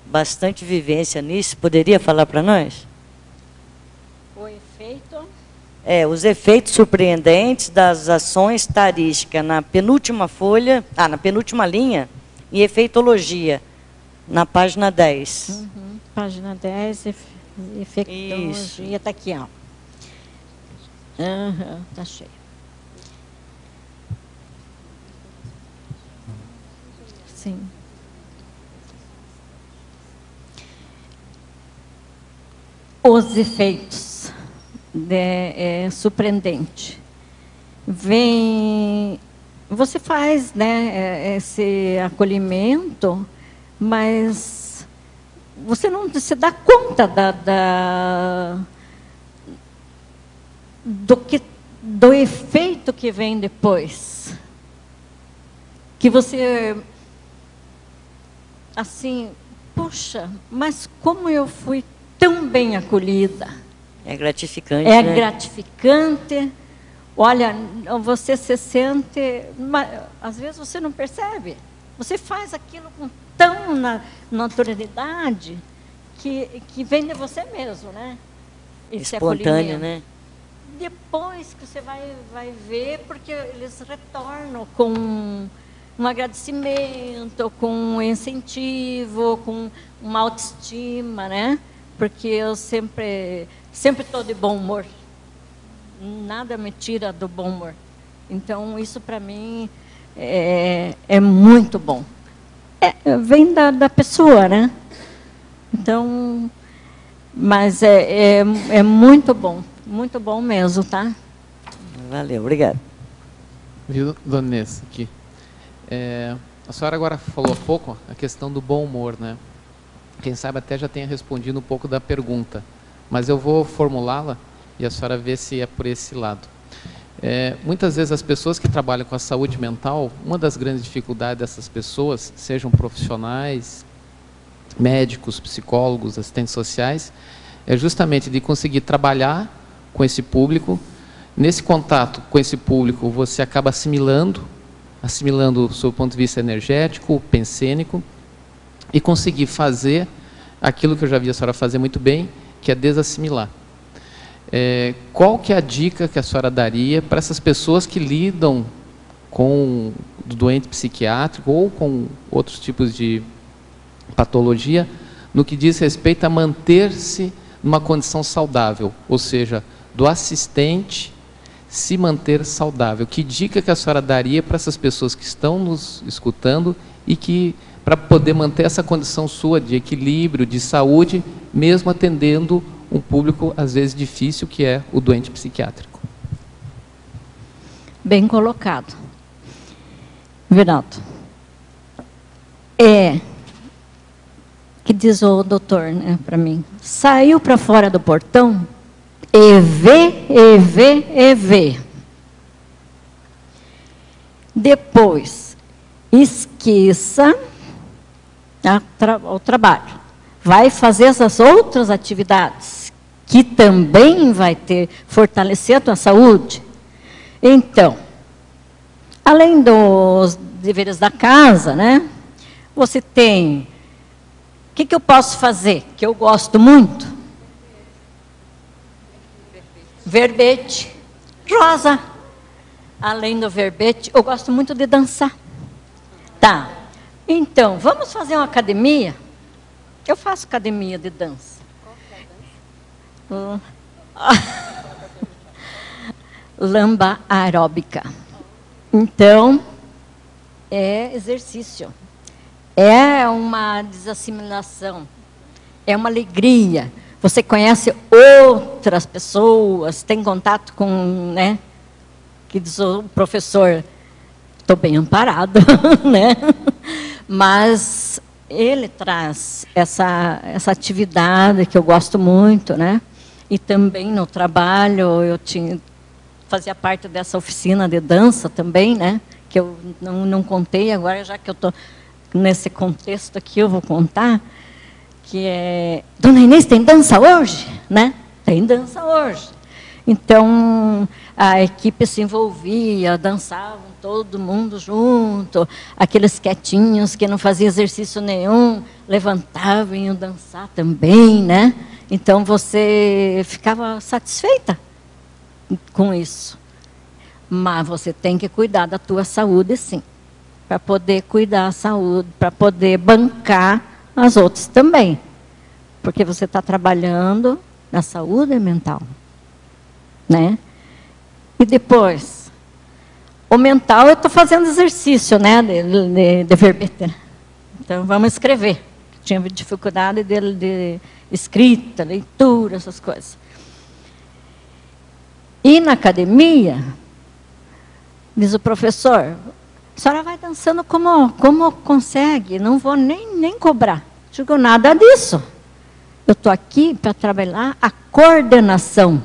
bastante vivência nisso. Poderia falar para nós? O efeito? Os efeitos surpreendentes das ações tarísticas, na penúltima folha, na penúltima linha, em efeitologia, na página 10. Página 10, efeitologia, está aqui, ó. Está cheio. Sim. Os efeitos surpreendente. Você faz, né, esse acolhimento, mas você não se dá conta do efeito que vem depois. Que você, assim, poxa, mas como eu fui tão bem acolhida. É gratificante, É né? gratificante, Olha, você se sente... Às vezes você não percebe. Você faz aquilo com tão naturalidade que vem de você mesmo, né? Esse espontâneo, né? Depois que você vai ver, porque eles retornam com um agradecimento, com um incentivo, com uma autoestima, né? Porque eu sempre estou de bom humor. Nada me tira do bom humor. Então, isso para mim é muito bom. Vem da pessoa, né? Então, mas é muito bom mesmo, tá? Valeu, obrigado. Viu, dona Inês, aqui. A senhora agora falou há pouco a questão do bom humor, né? Quem sabe até já tenha respondido um pouco da pergunta, mas eu vou formulá-la e a senhora vê se é por esse lado. Muitas vezes as pessoas que trabalham com a saúde mental, uma das grandes dificuldades dessas pessoas, sejam profissionais, médicos, psicólogos, assistentes sociais, é justamente de conseguir trabalhar com esse público. Nesse contato com esse público, você acaba assimilando do seu ponto de vista energético, pensênico, e conseguir fazer aquilo que eu já vi a senhora fazer muito bem, que é desassimilar. Qual que é a dica que a senhora daria para essas pessoas que lidam com o doente psiquiátrico ou com outros tipos de patologia, no que diz respeito a manter-se numa condição saudável, ou seja, do assistente se manter saudável? Que dica que a senhora daria para essas pessoas que estão nos escutando e que, para poder manter essa condição sua de equilíbrio, de saúde, mesmo atendendo um público, às vezes, difícil, que é o doente psiquiátrico? Bem colocado. Viraldo. Que diz o doutor, né, para mim, saiu para fora do portão e vê. Depois, esqueça o trabalho. Vai fazer essas outras atividades, que também vai fortalecer a tua saúde. Então, além dos deveres da casa, né, você tem... O que eu posso fazer, que eu gosto muito? Verbete. Rosa. Além do verbete, eu gosto muito de dançar. Tá. Então, vamos fazer uma academia? Eu faço academia de dança. Qual que é a dança? Lamba aeróbica. Então, é exercício. É uma desassimilação. É uma alegria. Você conhece outras pessoas, tem contato com, né? Que diz o professor, estou bem amparado, né? Mas ele traz essa atividade que eu gosto muito, né? E também no trabalho eu fazia parte dessa oficina de dança também, né? Que eu não contei agora, já que eu estou nesse contexto aqui, eu vou contar, que é... Dona Inês, tem dança hoje? Né? Tem dança hoje. Então, a equipe se envolvia, dançavam todo mundo junto, aqueles quietinhos que não faziam exercício nenhum, levantavam e iam dançar também, né? Então, você ficava satisfeita com isso. Mas você tem que cuidar da tua saúde, sim. Para poder cuidar da saúde, para poder bancar as outras também. Porque você está trabalhando na saúde mental. Né? E depois, o mental, eu estou fazendo exercício, né, de verbete. Então, vamos escrever. Tinha dificuldade de escrita, leitura, essas coisas. E na academia, diz o professor, a senhora vai dançando como consegue, não vou nem cobrar. Digo, nada disso. Eu estou aqui para trabalhar a coordenação.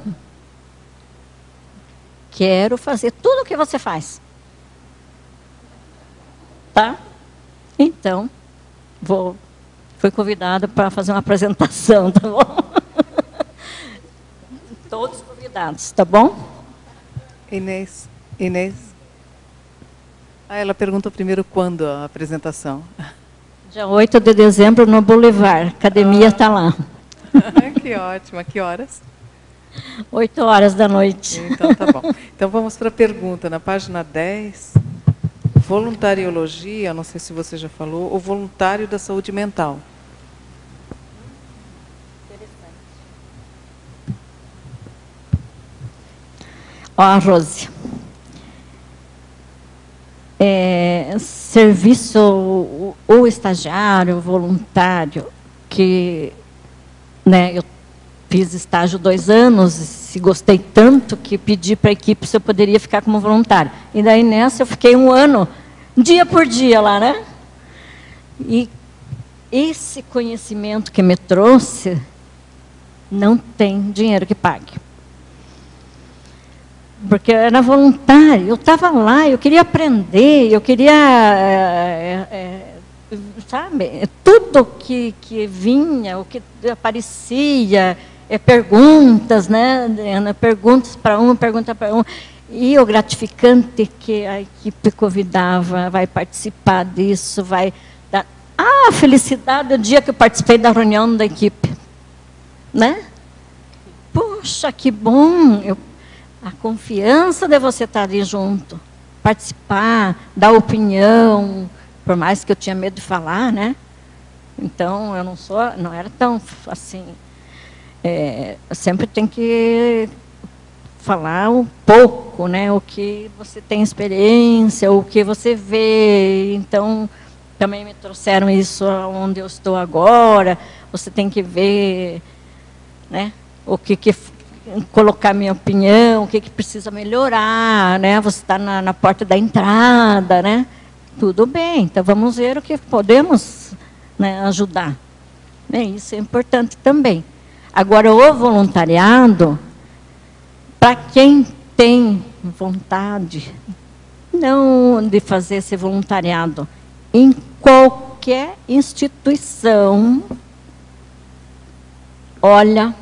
Quero fazer tudo o que você faz. Tá? Então, fui convidada para fazer uma apresentação, tá bom? Todos convidados, tá bom? Inês. Ela perguntou primeiro quando a apresentação. Dia 8 de dezembro no Boulevard. A academia está lá. Que ótimo. A que horas? 8 horas da noite. Então, tá bom. Então, vamos para a pergunta. Na página 10, voluntariologia, não sei se você já falou, o voluntário da saúde mental. Ó, Rose. Serviço, o estagiário, o voluntário, que, né, eu fiz estágio 2 anos, se gostei tanto que pedi para a equipe se eu poderia ficar como voluntário. E daí nessa eu fiquei 1 ano, dia por dia lá, né? E esse conhecimento que me trouxe, não tem dinheiro que pague. Porque eu era voluntária, eu estava lá, eu queria aprender, eu queria, sabe, tudo que vinha, o que aparecia, perguntas, né, perguntas para um, pergunta para um, e o gratificante que a equipe convidava, vai participar disso, vai dar... a felicidade do dia que eu participei da reunião da equipe, né? Poxa, que bom! A confiança de você estar ali junto, participar, dar opinião, por mais que eu tinha medo de falar, né? Então, eu não era tão assim. Sempre tem que falar um pouco, né? O que você tem experiência, o que você vê. Então, também me trouxeram isso onde eu estou agora. Você tem que ver, né? O que colocar minha opinião, o que precisa melhorar, né? Você está na porta da entrada, né? Tudo bem, então vamos ver o que podemos, né, ajudar. Isso é importante também. Agora, o voluntariado, para quem tem vontade, não de fazer esse voluntariado, em qualquer instituição, olha,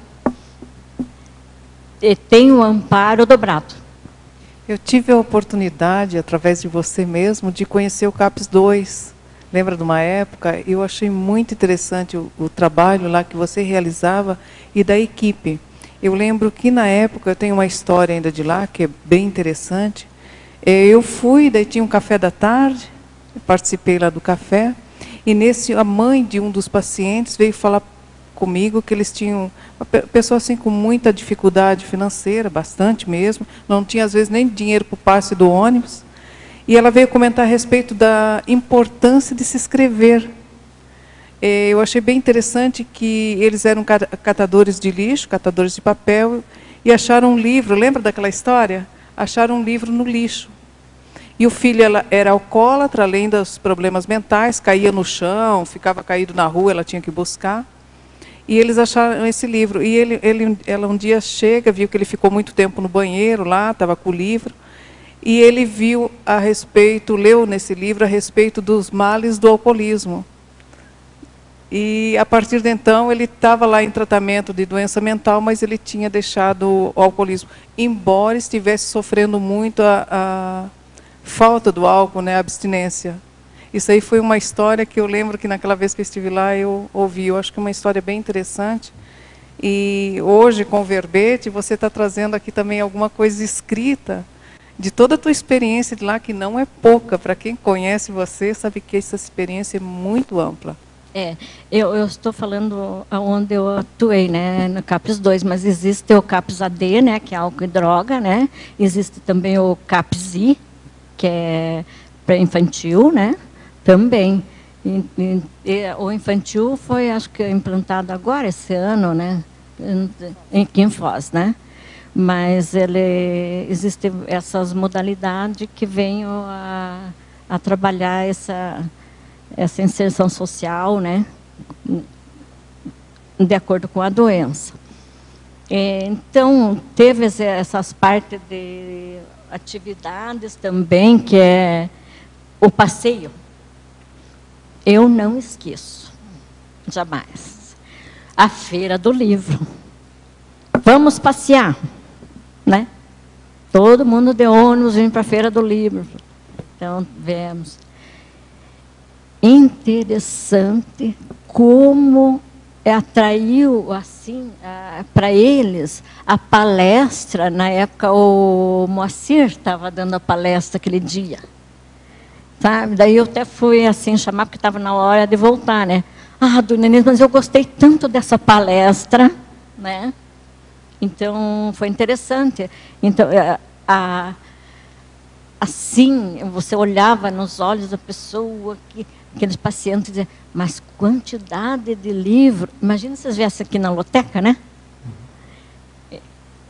tem um amparo dobrado. Eu tive a oportunidade, através de você mesmo, de conhecer o CAPS 2. Lembra de uma época? Eu achei muito interessante o trabalho lá que você realizava e da equipe. Eu lembro que, na época, eu tenho uma história ainda de lá, que é bem interessante. Eu fui, daí tinha um café da tarde, participei lá do café, e a mãe de um dos pacientes veio falar comigo que eles tinham uma pessoa assim com muita dificuldade financeira, bastante mesmo, não tinha às vezes nem dinheiro para o passe do ônibus, e ela veio comentar a respeito da importância de se inscrever. Eu achei bem interessante que eles eram catadores de lixo, catadores de papel, e acharam um livro, lembra daquela história? Acharam um livro no lixo. E o filho era alcoólatra, além dos problemas mentais, caía no chão, ficava caído na rua, ela tinha que buscar. E eles acharam esse livro. E ela um dia chega, viu que ele ficou muito tempo no banheiro lá, estava com o livro, e ele viu a respeito, leu nesse livro a respeito dos males do alcoolismo. E, a partir de então, ele estava lá em tratamento de doença mental, mas ele tinha deixado o alcoolismo, embora estivesse sofrendo muito a falta do álcool, né, a abstinência. Isso aí foi uma história que eu lembro que naquela vez que eu estive lá eu ouvi. Eu acho que é uma história bem interessante. E hoje, com o verbete, você está trazendo aqui também alguma coisa escrita de toda a tua experiência de lá, que não é pouca. Para quem conhece você, sabe que essa experiência é muito ampla. Eu estou falando onde eu atuei, né, no CAPS 2, mas existe o CAPS AD, né, que é álcool e droga, né? Existe também o CAPS I, que é para infantil, né? Também. O infantil foi, acho que, implantado agora, esse ano, né? Aqui em Foz, né? Mas existem essas modalidades que venham a trabalhar essa inserção social, né? De acordo com a doença. Então, teve essas partes de atividades também, que é o passeio. Eu não esqueço, jamais. A feira do livro. Vamos passear, né? Todo mundo de ônibus vindo para a Feira do Livro. Então, vemos. Interessante como atraiu assim para eles a palestra. Na época o Moacir estava dando a palestra aquele dia, sabe? Daí eu até fui assim chamar porque estava na hora de voltar, né? Dona Inês, mas eu gostei tanto dessa palestra, né? Então foi interessante. Então assim você olhava nos olhos da pessoa aqueles pacientes diziam, mas quantidade de livro. Imagina se vocês viessem aqui na Loteca, né?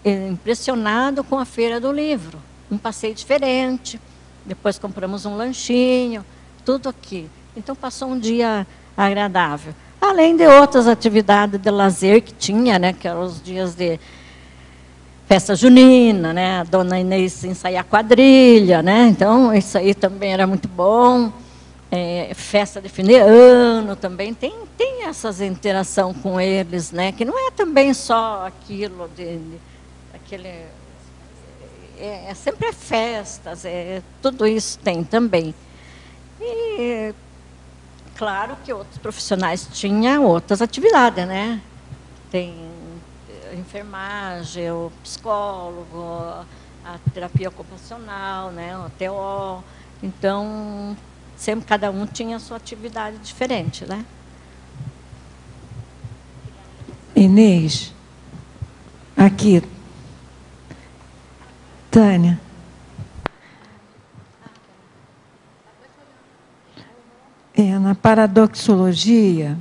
Impressionado com a Feira do Livro. Um passeio diferente. Depois compramos um lanchinho. Tudo aqui. Então, passou um dia agradável. Além de outras atividades de lazer que tinha, né? Que eram os dias de festa junina, né? A dona Inês ensaiar quadrilha, né? Então, isso aí também era muito bom. Festa de fim de ano também tem essas interação com eles, né? Que não é também só aquilo aquele sempre festas, tudo isso tem também. E claro que outros profissionais tinham outras atividades, né? Tem enfermagem, o psicólogo, a terapia ocupacional, né? O TO. Então sempre cada um tinha a sua atividade diferente, né? Inês, aqui, Tânia. Na paradoxologia,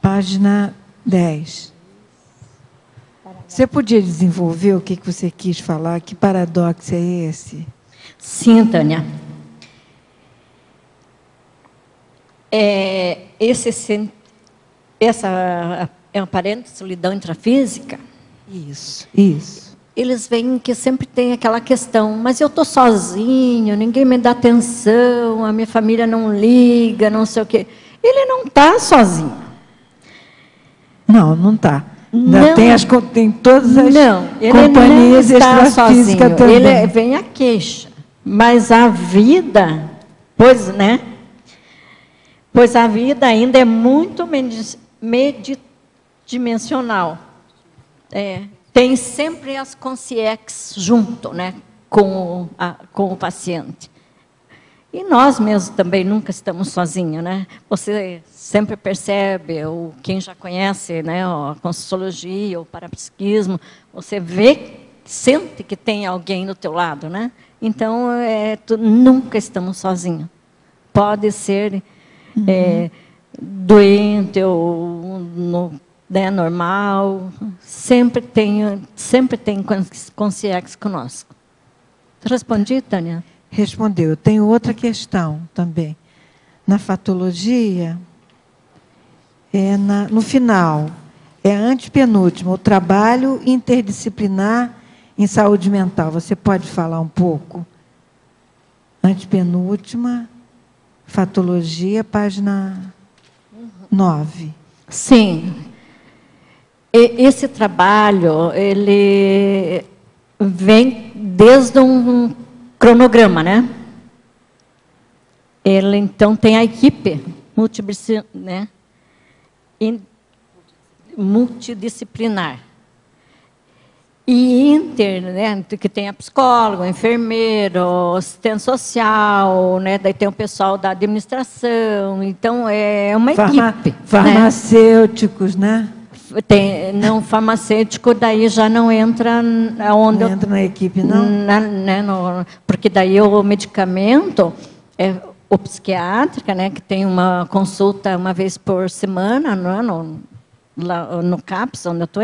página 10. Você podia desenvolver o que você quis falar? Que paradoxo é esse? Sim, Tânia. Essa é uma aparente solidão intrafísica? Isso. Eles veem que sempre tem aquela questão, mas eu estou sozinho, ninguém me dá atenção, a minha família não liga, não sei o quê. Ele não está sozinho. Não está. Tem todas as companhias extrafísicas também. Ele vem a queixa. Mas a vida, pois a vida ainda é muito medidimensional. Tem sempre as consciências junto, né, com o paciente. E nós mesmos também nunca estamos sozinhos, né? Você sempre percebe, ou quem já conhece, né, a Conscienciologia, o parapsiquismo, você vê, sente que tem alguém do teu lado, né? Então, nunca estamos sozinhos. Pode ser doente ou normal, sempre tem consciência conosco. Respondi, Tânia? Respondeu. Eu tenho outra questão também. Na fatologia, no final, é a antepenúltima, o trabalho interdisciplinar em saúde mental. Você pode falar um pouco? Antepenúltima, fatologia, página 9. Sim. Esse trabalho, ele vem desde um cronograma, né? Ele, então, tem a equipe multidisciplinar. E né, que tem a psicóloga, o enfermeiro, assistente social, né? Daí tem o pessoal da administração. Então, é uma equipe. Farmacêuticos, né? Não, farmacêutico, daí já não entra onde não entra na equipe, não? Porque daí o medicamento é o psiquiátrica, né, que tem uma consulta uma vez por semana, lá no CAPS, onde eu estou.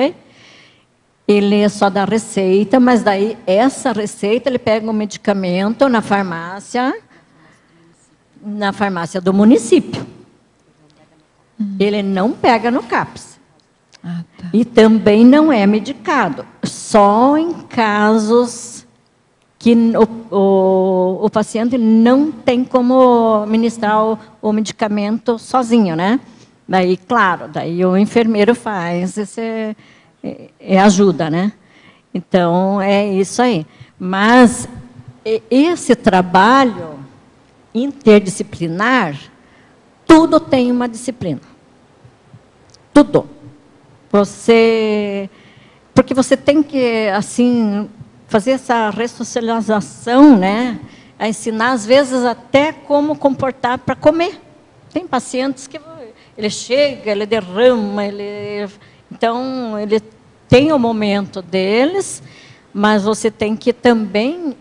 Ele só dá receita, mas daí essa receita ele pega o medicamento na farmácia do município. Ele não pega no CAPS. Tá. E também não é medicado, só em casos que o paciente não tem como ministrar o medicamento sozinho, né? Daí, claro, daí o enfermeiro faz ajuda, né? Então, é isso aí. Mas esse trabalho interdisciplinar, tudo tem uma disciplina. Tudo. Porque você tem que, assim, fazer essa ressocialização, né? A ensinar, às vezes, até como comportar para comer. Tem pacientes que ele chega, ele derrama, então, ele tem o momento deles, mas você tem que também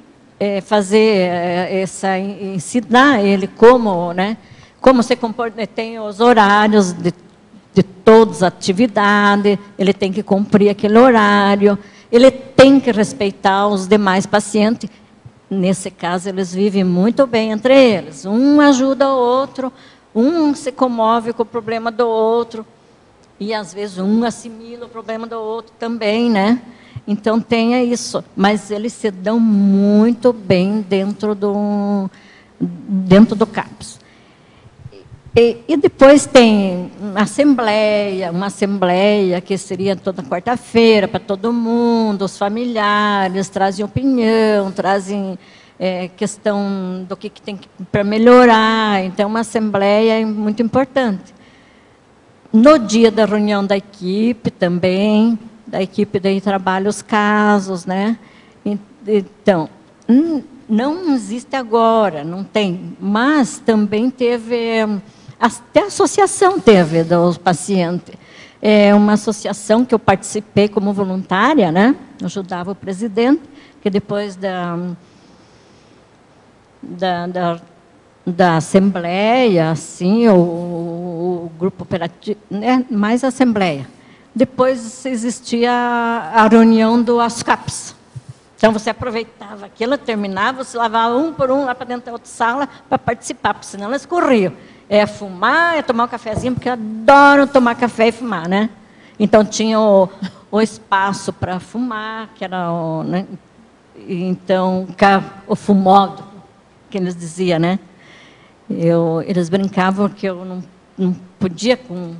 ensinar ele como, né? Como se comporta, tem os horários de todas as atividades, ele tem que cumprir aquele horário, ele tem que respeitar os demais pacientes. Nesse caso, eles vivem muito bem entre eles. Um ajuda o outro, um se comove com o problema do outro, e às vezes um assimila o problema do outro também, né? Então, tenha isso. Mas eles se dão muito bem dentro do CAPS. E depois tem uma assembleia que seria toda quarta-feira para todo mundo, os familiares trazem opinião, trazem questão do que tem para melhorar. Então, uma assembleia é muito importante. No dia da reunião da equipe também, da equipe daí trabalha os casos, né? Então, não existe agora, não tem, mas também teve... Até a associação teve dos pacientes. É uma associação que eu participei como voluntária, né? Eu ajudava o presidente, que depois da assembleia, assim, o grupo operativo, né? Mais a assembleia. Depois existia a reunião do ASCAPS. Então, você aproveitava aquilo, terminava, você lavava um por um lá para dentro da outra sala para participar, porque senão elas corriam. Fumar, tomar um cafezinho, porque eu adoro tomar café e fumar, né? Então, tinha o espaço para fumar, que era né? Então, o fumódromo, que eles diziam, né? Eles brincavam que eu não podia com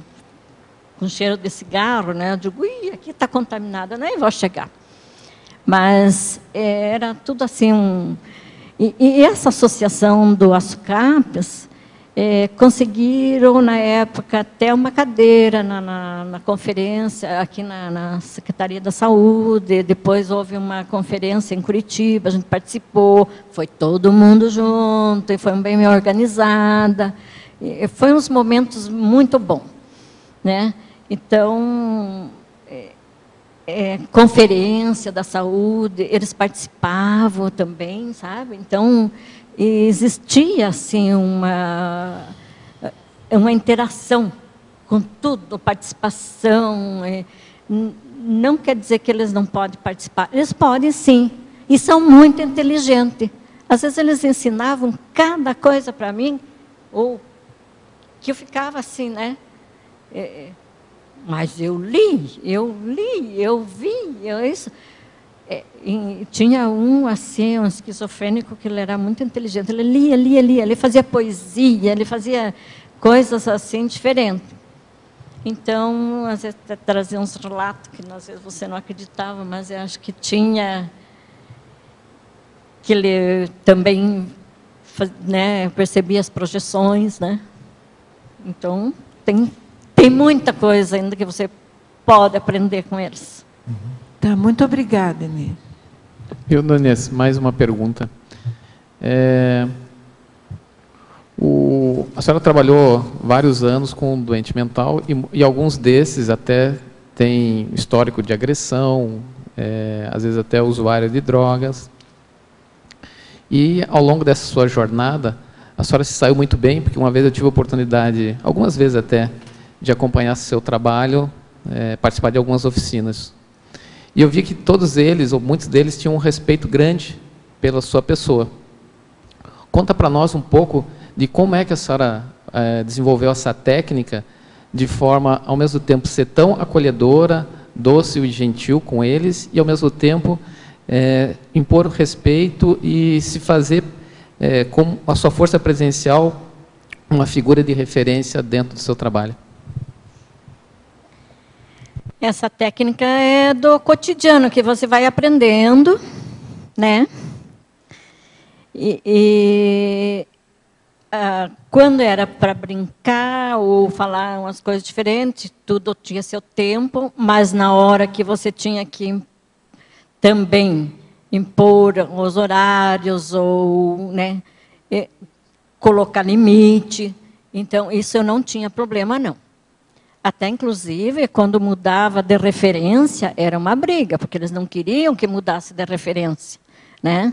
cheiro de cigarro, né? Eu digo, aqui está contaminado, eu nem vou chegar. Mas era tudo assim... E essa associação do ASCAPS, conseguiram, na época, até uma cadeira na conferência, aqui na Secretaria da Saúde. Depois houve uma conferência em Curitiba, a gente participou, foi todo mundo junto, e foi bem organizada. Foi uns momentos muito bons, né? Então, conferência da saúde, eles participavam também, sabe? Então, existia assim uma interação com tudo, participação. Não quer dizer que eles não podem participar, eles podem sim, e são muito inteligentes. Às vezes eles ensinavam cada coisa para mim, ou que eu ficava assim, né? Mas eu vi, isso. Tinha assim, um esquizofrênico, que ele era muito inteligente. Ele lia, ele fazia poesia, ele fazia coisas assim diferentes. Então, às vezes, trazia uns relatos que às vezes você não acreditava, mas eu acho que tinha... que ele também né, percebia as projeções, né? Então, tem muita coisa ainda que você pode aprender com eles. Tá, muito obrigada, Emília. Eu, Donês, mais uma pergunta. A senhora trabalhou vários anos com doente mental e alguns desses até têm histórico de agressão, às vezes até usuário de drogas. E, ao longo dessa sua jornada, a senhora se saiu muito bem, porque uma vez eu tive a oportunidade, algumas vezes até, de acompanhar seu trabalho, participar de algumas oficinas. E eu vi que todos eles, ou muitos deles, tinham um respeito grande pela sua pessoa. Conta para nós um pouco de como é que a senhora desenvolveu essa técnica de forma, ao mesmo tempo, ser tão acolhedora, doce e gentil com eles, e, ao mesmo tempo, impor respeito e se fazer, com a sua força presencial, uma figura de referência dentro do seu trabalho. Essa técnica é do cotidiano, que você vai aprendendo, né? Quando era para brincar ou falar umas coisas diferentes, tudo tinha seu tempo, mas na hora que você tinha que também impor os horários ou, né, colocar limite, então isso eu não tinha problema, não. Até, inclusive, quando mudava de referência, era uma briga, porque eles não queriam que mudasse de referência, né?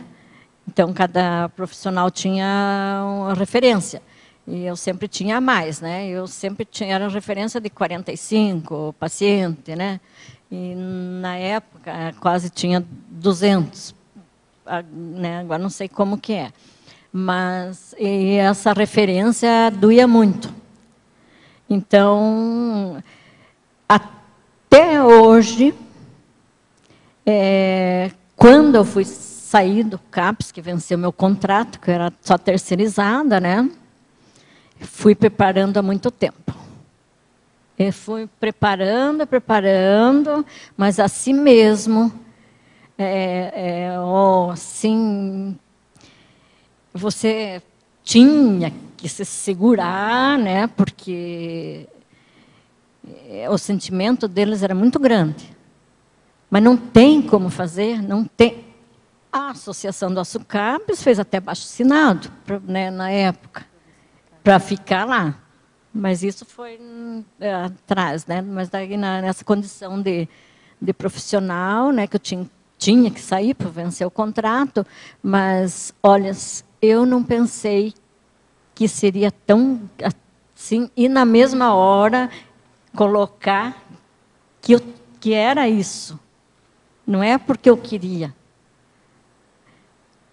Então, cada profissional tinha uma referência. E eu sempre tinha mais, né? Eu sempre tinha, era referência de 45 paciente, né? E, na época, quase tinha 200. Né? Agora, não sei como que é. Mas essa referência doía muito. Então, até hoje, quando eu fui sair do CAPS, que venceu meu contrato, que eu era só terceirizada, né? Fui preparando há muito tempo. Eu fui preparando, mas assim mesmo, assim, você tinha que se segurar, né? Porque o sentimento deles era muito grande. Mas não tem como fazer, não tem. A Associação do Açucapes fez até abaixo-assinado, né, na época, para ficar lá. Mas isso foi atrás, né? Mas daí, nessa condição de profissional, né, que eu tinha que sair para vencer o contrato, mas, olha, eu não pensei que seria tão assim, e na mesma hora colocar que era isso. Não é porque eu queria.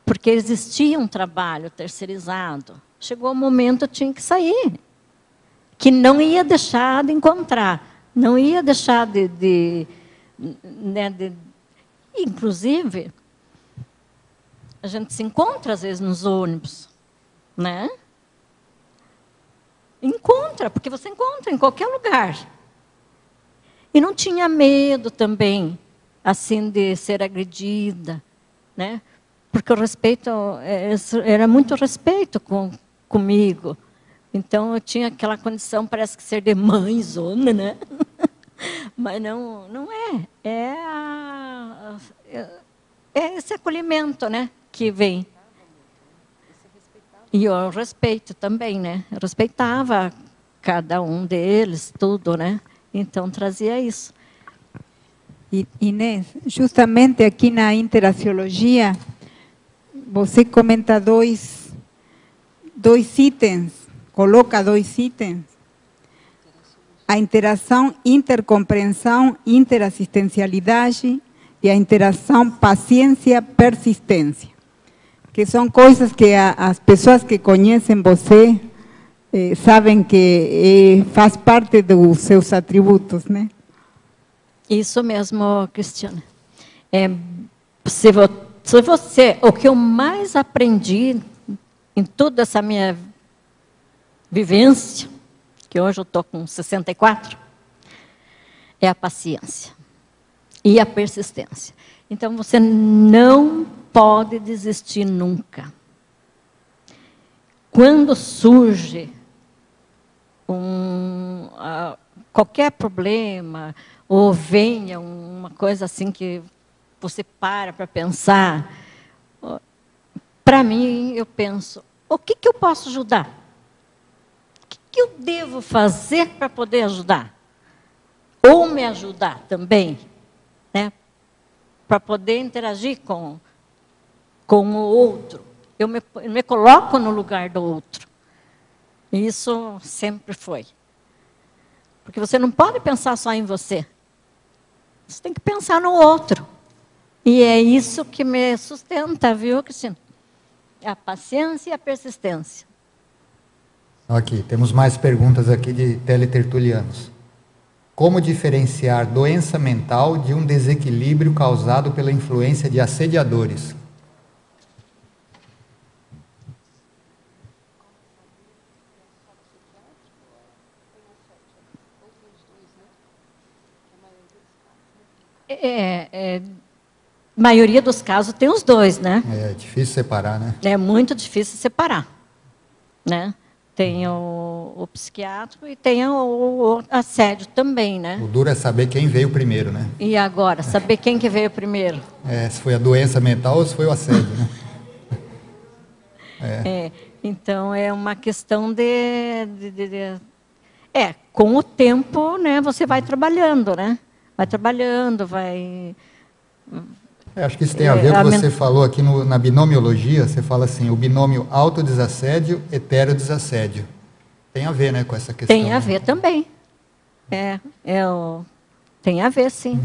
Porque existia um trabalho terceirizado. Chegou o momento, eu tinha que sair. Que não ia deixar de encontrar. Não ia deixar inclusive, a gente se encontra, às vezes, nos ônibus. Né? Encontra, porque você encontra em qualquer lugar. E não tinha medo também, assim, de ser agredida, né? Porque o respeito, era muito respeito comigo. Então, eu tinha aquela condição, parece que ser de mãezona, né? Mas não é. É esse acolhimento, né, que vem. E o respeito também, né? Eu respeitava cada um deles, tudo, né? Então, trazia isso. Inês, justamente aqui na interaciologia, você comenta dois itens, coloca 2 itens. A interação, intercompreensão, interassistencialidade e a interação paciência-persistência. Que são coisas que as pessoas que conhecem você sabem que faz parte dos seus atributos, né? Isso mesmo, Cristiana. Se você, o que eu mais aprendi em toda essa minha vivência, que hoje eu estou com 64, é a paciência e a persistência. Então, você não pode desistir nunca. Quando surge qualquer problema, ou venha uma coisa assim que você para pensar, para mim, eu penso, o que eu posso ajudar? O que eu devo fazer para poder ajudar? Ou me ajudar também, né? Para poder interagir com o outro. Eu me coloco no lugar do outro. E isso sempre foi. Porque você não pode pensar só em você. Você tem que pensar no outro. E é isso que me sustenta, viu, Cristina? A paciência e a persistência. Aqui, temos mais perguntas aqui de teletertulianos. Como diferenciar doença mental de um desequilíbrio causado pela influência de assediadores? Maioria dos casos tem os dois, né? É difícil separar, né? É muito difícil separar, né? Tem o psiquiátrico e tem o assédio também, né? O duro é saber quem veio primeiro, né? E agora, saber quem que veio primeiro. Se foi a doença mental ou se foi o assédio, né? Então, é uma questão com o tempo, né, você vai trabalhando, né? Vai trabalhando, vai... acho que isso tem a ver com o que você falou aqui na binomiologia. Você fala assim, o binômio autodesassédio, heterodesassédio. Tem a ver, né, com essa questão. Tem a ver também. Tem a ver, sim.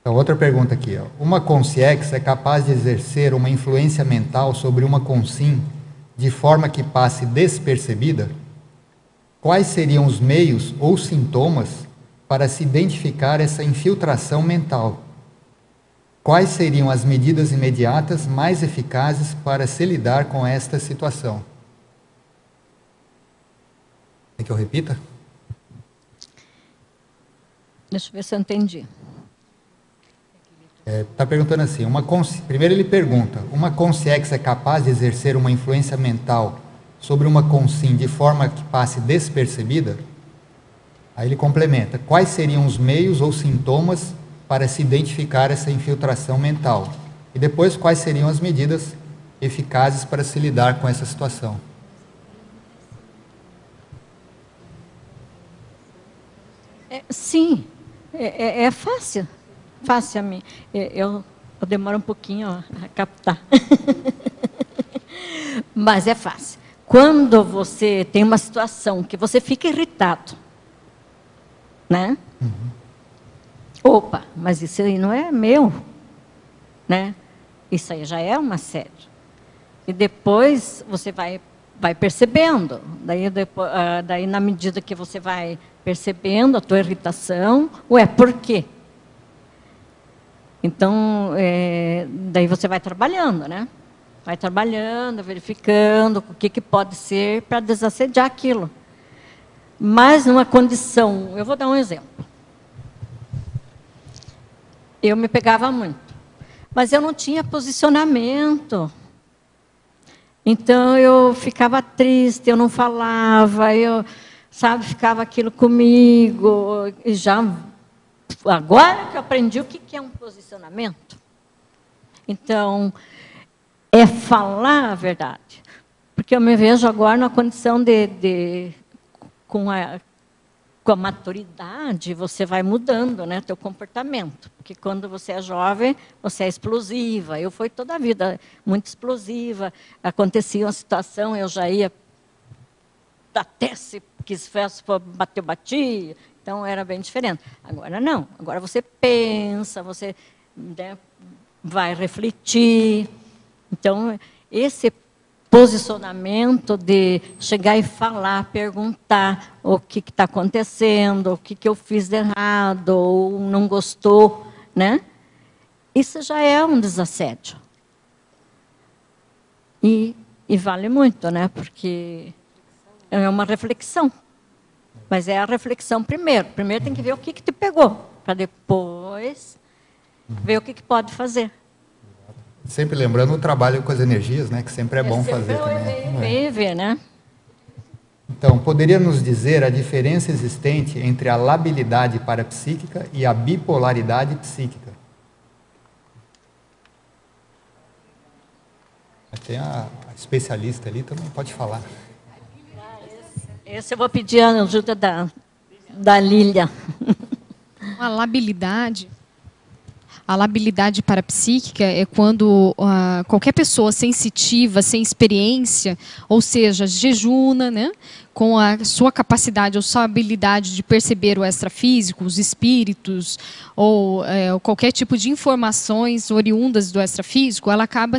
Então, outra pergunta aqui. Ó. Uma consciex é capaz de exercer uma influência mental sobre uma consim de forma que passe despercebida? Quais seriam os meios ou sintomas para se identificar essa infiltração mental? Quais seriam as medidas imediatas mais eficazes para se lidar com esta situação? Quer que eu repita? Deixa eu ver se eu entendi. Está perguntando assim, primeiro ele pergunta, uma consciex é capaz de exercer uma influência mental sobre uma consim de forma que passe despercebida? Aí ele complementa, quais seriam os meios ou sintomas para se identificar essa infiltração mental? E depois, quais seriam as medidas eficazes para se lidar com essa situação? Sim, é fácil. Fácil a mim. Eu demoro um pouquinho a captar. Mas é fácil. Quando você tem uma situação que você fica irritado, né? Opa, mas isso aí não é meu, né? Isso aí já é um assédio. E depois você vai percebendo. Daí, na medida que você vai percebendo a tua irritação, por quê? Então, daí você vai trabalhando, né? Vai trabalhando, verificando o que pode ser para desassediar aquilo. Mas numa condição, eu vou dar um exemplo. Eu me pegava muito, mas eu não tinha posicionamento. Então, eu ficava triste, eu não falava, ficava aquilo comigo, e agora que eu aprendi o que é um posicionamento. Então, é falar a verdade. Porque eu me vejo agora na condição com a maturidade, você vai mudando, né, teu comportamento. Porque quando você é jovem, você é explosiva. Eu fui toda a vida muito explosiva. Acontecia uma situação, eu já ia até se quisesse bater, eu batia. Então, era bem diferente. Agora, não. Agora, você pensa, você, né, vai refletir. Então, esse posicionamento de chegar e falar, perguntar o que está acontecendo, o que eu fiz de errado, ou não gostou, né? Isso já é um desassédio. E vale muito, né? Porque é uma reflexão. Mas é a reflexão primeiro. Primeiro tem que ver o que te pegou, para depois ver o que pode fazer. Sempre lembrando o trabalho com as energias, né, que sempre é bom fazer também. Ver, né? Então, poderia nos dizer a diferença existente entre a labilidade parapsíquica e a bipolaridade psíquica? Tem a especialista ali, também pode falar. Esse eu vou pedir a ajuda da Lília. A labilidade parapsíquica é quando qualquer pessoa sensitiva, sem experiência, ou seja, jejuna, né, com a sua capacidade ou sua habilidade de perceber o extrafísico, os espíritos, ou qualquer tipo de informações oriundas do extrafísico, ela acaba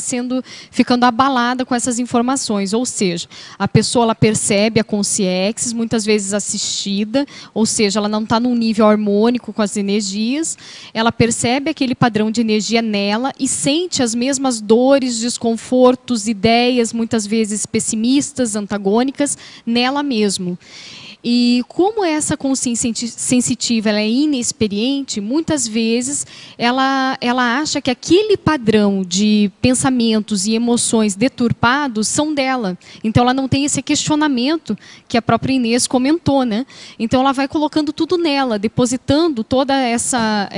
ficando abalada com essas informações. Ou seja, a pessoa ela percebe a consciência, muitas vezes assistida, ou seja, ela não está num nível harmônico com as energias, ela percebe aquele padrão de energia nela e sente as mesmas dores, desconfortos, ideias, muitas vezes pessimistas, antagônicas, nela mesmo. E como essa consciência sensitiva ela é inexperiente, muitas vezes ela acha que aquele padrão de pensamentos e emoções deturpados são dela. Então ela não tem esse questionamento que a própria Inês comentou, né? Então ela vai colocando tudo nela, depositando toda essa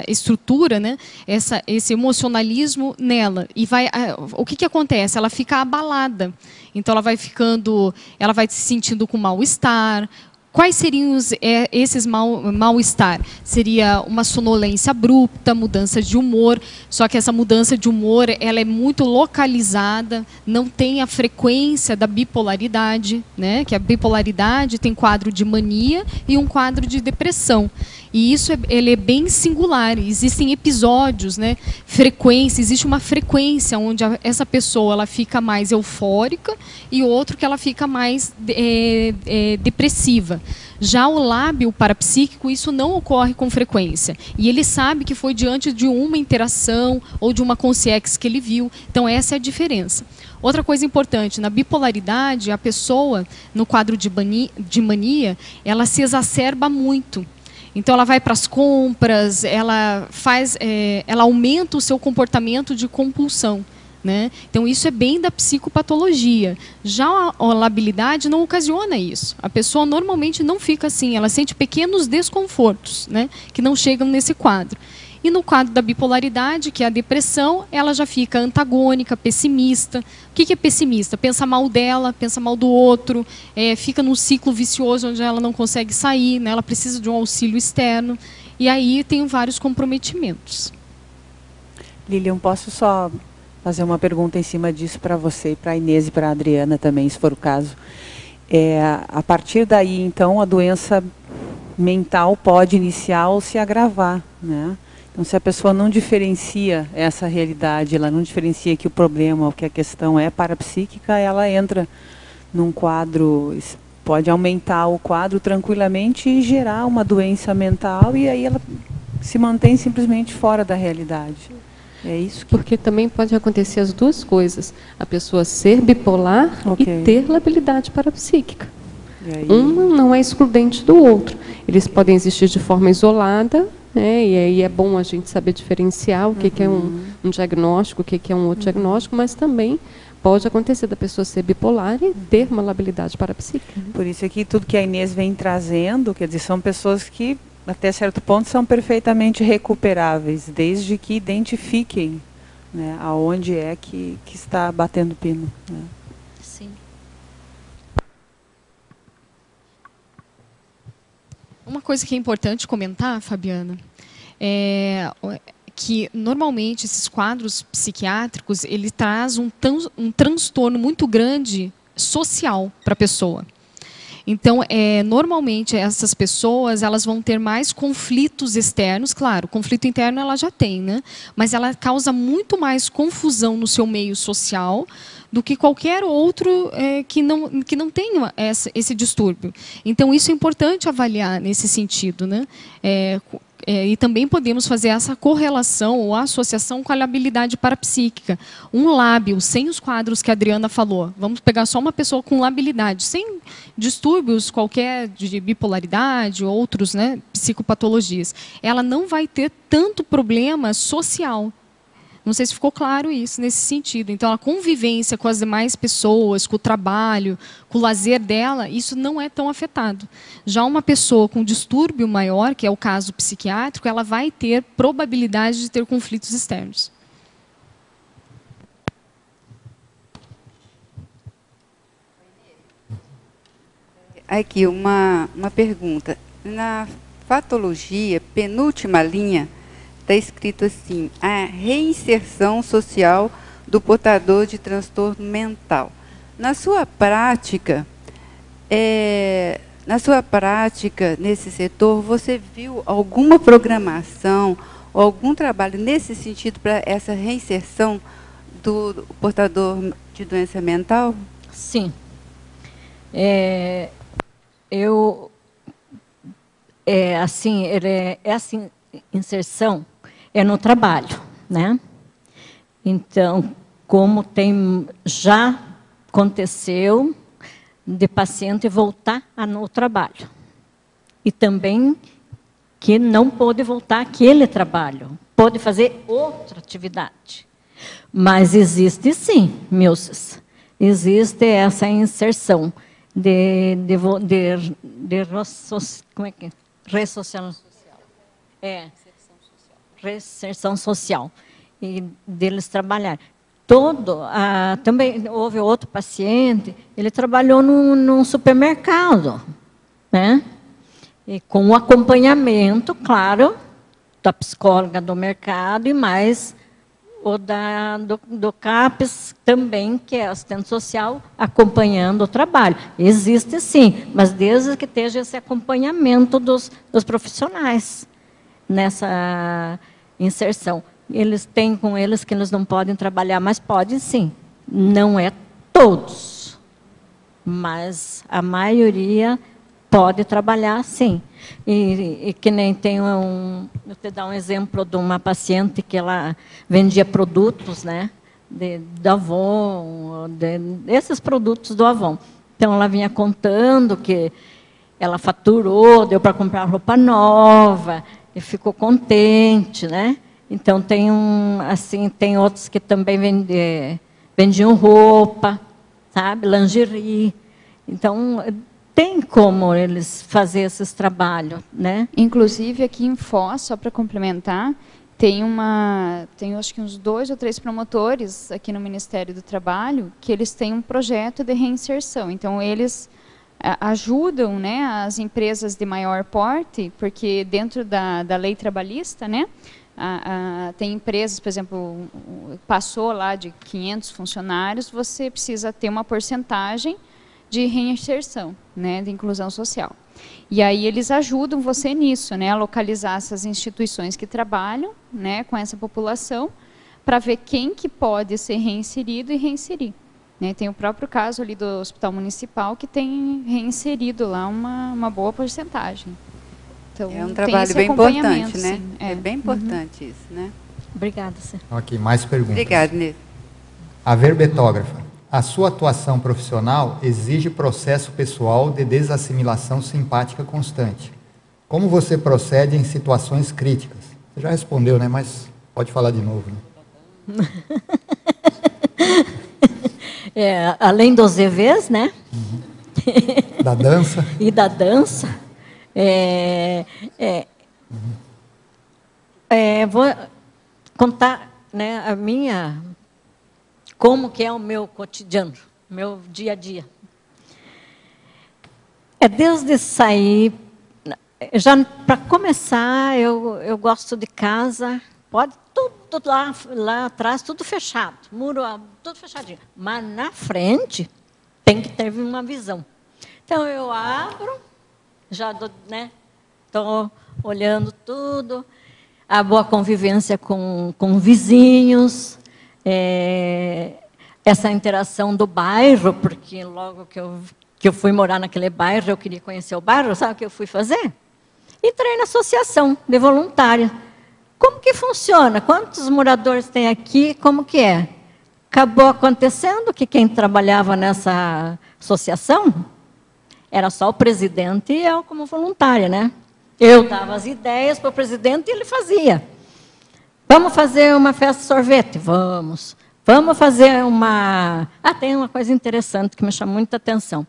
estrutura, né? Esse emocionalismo nela. E o que acontece? Ela fica abalada. Então ela vai se sentindo com mal-estar. Quais seriam esses mal-estar? Seria uma sonolência abrupta, mudança de humor, só que essa mudança de humor ela é muito localizada, não tem a frequência da bipolaridade, né? Que a bipolaridade tem quadro de mania e um quadro de depressão. E isso ele é bem singular. Existem episódios, né? Existe uma frequência onde essa pessoa ela fica mais eufórica e outro que ela fica mais depressiva. Já o lábio parapsíquico, isso não ocorre com frequência. E ele sabe que foi diante de uma interação ou de uma consciência que ele viu. Então, essa é a diferença. Outra coisa importante, na bipolaridade, a pessoa, no quadro de mania, ela se exacerba muito. Então, ela vai para as compras, ela aumenta o seu comportamento de compulsão. Né? Então, isso é bem da psicopatologia. Já a labilidade não ocasiona isso. A pessoa normalmente não fica assim, ela sente pequenos desconfortos, né? Que não chegam nesse quadro. E no quadro da bipolaridade, que é a depressão, ela já fica antagônica, pessimista. O que é pessimista? Pensa mal dela, pensa mal do outro, fica num ciclo vicioso onde ela não consegue sair, né? Ela precisa de um auxílio externo. E aí tem vários comprometimentos. Lilian, posso só fazer uma pergunta em cima disso para você, para a Inês e para a Adriana também, se for o caso. A partir daí, então, a doença mental pode iniciar ou se agravar, né? Então, se a pessoa não diferencia essa realidade, ela não diferencia que o problema, ou que a questão é parapsíquica, ela entra num quadro, pode aumentar o quadro tranquilamente e gerar uma doença mental, e aí ela se mantém simplesmente fora da realidade. É isso que... Porque também pode acontecer as duas coisas. A pessoa ser bipolar e ter labilidade parapsíquica. Um não é excludente do outro. Eles podem existir de forma isolada, né? E aí é bom a gente saber diferenciar o que é um diagnóstico, o que é um outro diagnóstico, mas também pode acontecer da pessoa ser bipolar e ter uma labilidade parapsíquica. Por isso aqui tudo que a Inês vem trazendo, quer dizer, são pessoas que até certo ponto são perfeitamente recuperáveis, desde que identifiquem, né, aonde é que está batendo pino. Né? Sim. Uma coisa que é importante comentar, Fabiana, é que normalmente esses quadros psiquiátricos ele traz um transtorno muito grande social para a pessoa. Então, normalmente, essas pessoas elas vão ter mais conflitos externos. Claro, conflito interno ela já tem, né? Mas ela causa muito mais confusão no seu meio social do que qualquer outro que não tenha esse distúrbio. Então, isso é importante avaliar nesse sentido, né? E também podemos fazer essa correlação ou associação com a labilidade parapsíquica. Um lábio, sem os quadros que a Adriana falou, vamos pegar só uma pessoa com labilidade, sem distúrbios qualquer de bipolaridade, outros, né, psicopatologias, ela não vai ter tanto problema social. Não sei se ficou claro isso nesse sentido. Então, a convivência com as demais pessoas, com o trabalho, com o lazer dela, isso não é tão afetado. Já uma pessoa com distúrbio maior, que é o caso psiquiátrico, ela vai ter probabilidade de ter conflitos externos. Aqui, uma pergunta. Na patologia, penúltima linha, está escrito assim, a reinserção social do portador de transtorno mental. Na sua prática, nesse setor, você viu alguma programação ou algum trabalho nesse sentido para essa reinserção do portador de doença mental? Sim. Essa inserção é no trabalho, né? Então, como já aconteceu, de paciente voltar no trabalho. E também que não pôde voltar àquele trabalho, pôde fazer outra atividade. Mas existe sim, Milces, existe essa inserção como é que é? Reinserção social. E deles trabalhar. Também houve outro paciente, ele trabalhou num supermercado, né? E com o acompanhamento, claro, da psicóloga do mercado e mais o do CAPES também, que é assistente social, acompanhando o trabalho. Existe sim, mas desde que esteja esse acompanhamento dos profissionais nessa inserção. Eles têm com eles que eles não podem trabalhar, mas podem sim. Não é todos, mas a maioria pode trabalhar sim. E que nem tem vou te dar um exemplo de uma paciente que ela vendia produtos, né, do Avon, esses produtos do Avon. Então ela vinha contando que ela faturou, deu para comprar roupa nova, e ficou contente, né? Então tem outros que também vendiam roupa, sabe, lingerie. Então tem como eles fazer esses trabalhos, né? Inclusive aqui em Foz, só para complementar, tem acho que uns 2 ou 3 promotores aqui no Ministério do Trabalho que eles têm um projeto de reinserção. Então eles ajudam, né, as empresas de maior porte, porque dentro da lei trabalhista, né, tem empresas, por exemplo, passou lá de 500 funcionários, você precisa ter uma porcentagem de reinserção, né, de inclusão social. E aí eles ajudam você nisso, né, a localizar essas instituições que trabalham, né, com essa população, para ver quem que pode ser reinserido e reinserir. Né, tem o próprio caso ali do Hospital Municipal que tem reinserido lá uma boa porcentagem. Então, é um trabalho bem importante, né? Sim, é bem importante isso, né? Obrigada, Cê. Ok, mais perguntas. Obrigada, Inês. A verbetógrafa. A sua atuação profissional exige processo pessoal de desassimilação simpática constante. Como você procede em situações críticas? Você já respondeu, né? Mas pode falar de novo. Né? Além dos EVs, né? Uhum. Da dança. E da dança. Vou contar, né, como que é o meu cotidiano, meu dia a dia. Desde sair, já para começar, eu gosto de casa, pode tudo lá atrás, tudo fechado, muro, tudo fechadinho. Mas na frente tem que ter uma visão. Então eu abro, já estou olhando tudo, a boa convivência com vizinhos, essa interação do bairro, porque logo que eu fui morar naquele bairro, eu queria conhecer o bairro, sabe o que eu fui fazer? Entrei na associação de voluntária. Como que funciona? Quantos moradores tem aqui? Como que é? Acabou acontecendo que quem trabalhava nessa associação era só o presidente e eu como voluntária, né? Eu dava as ideias para o presidente e ele fazia. Vamos fazer uma festa de sorvete? Vamos. Vamos fazer uma... tem uma coisa interessante que me chamou muita atenção.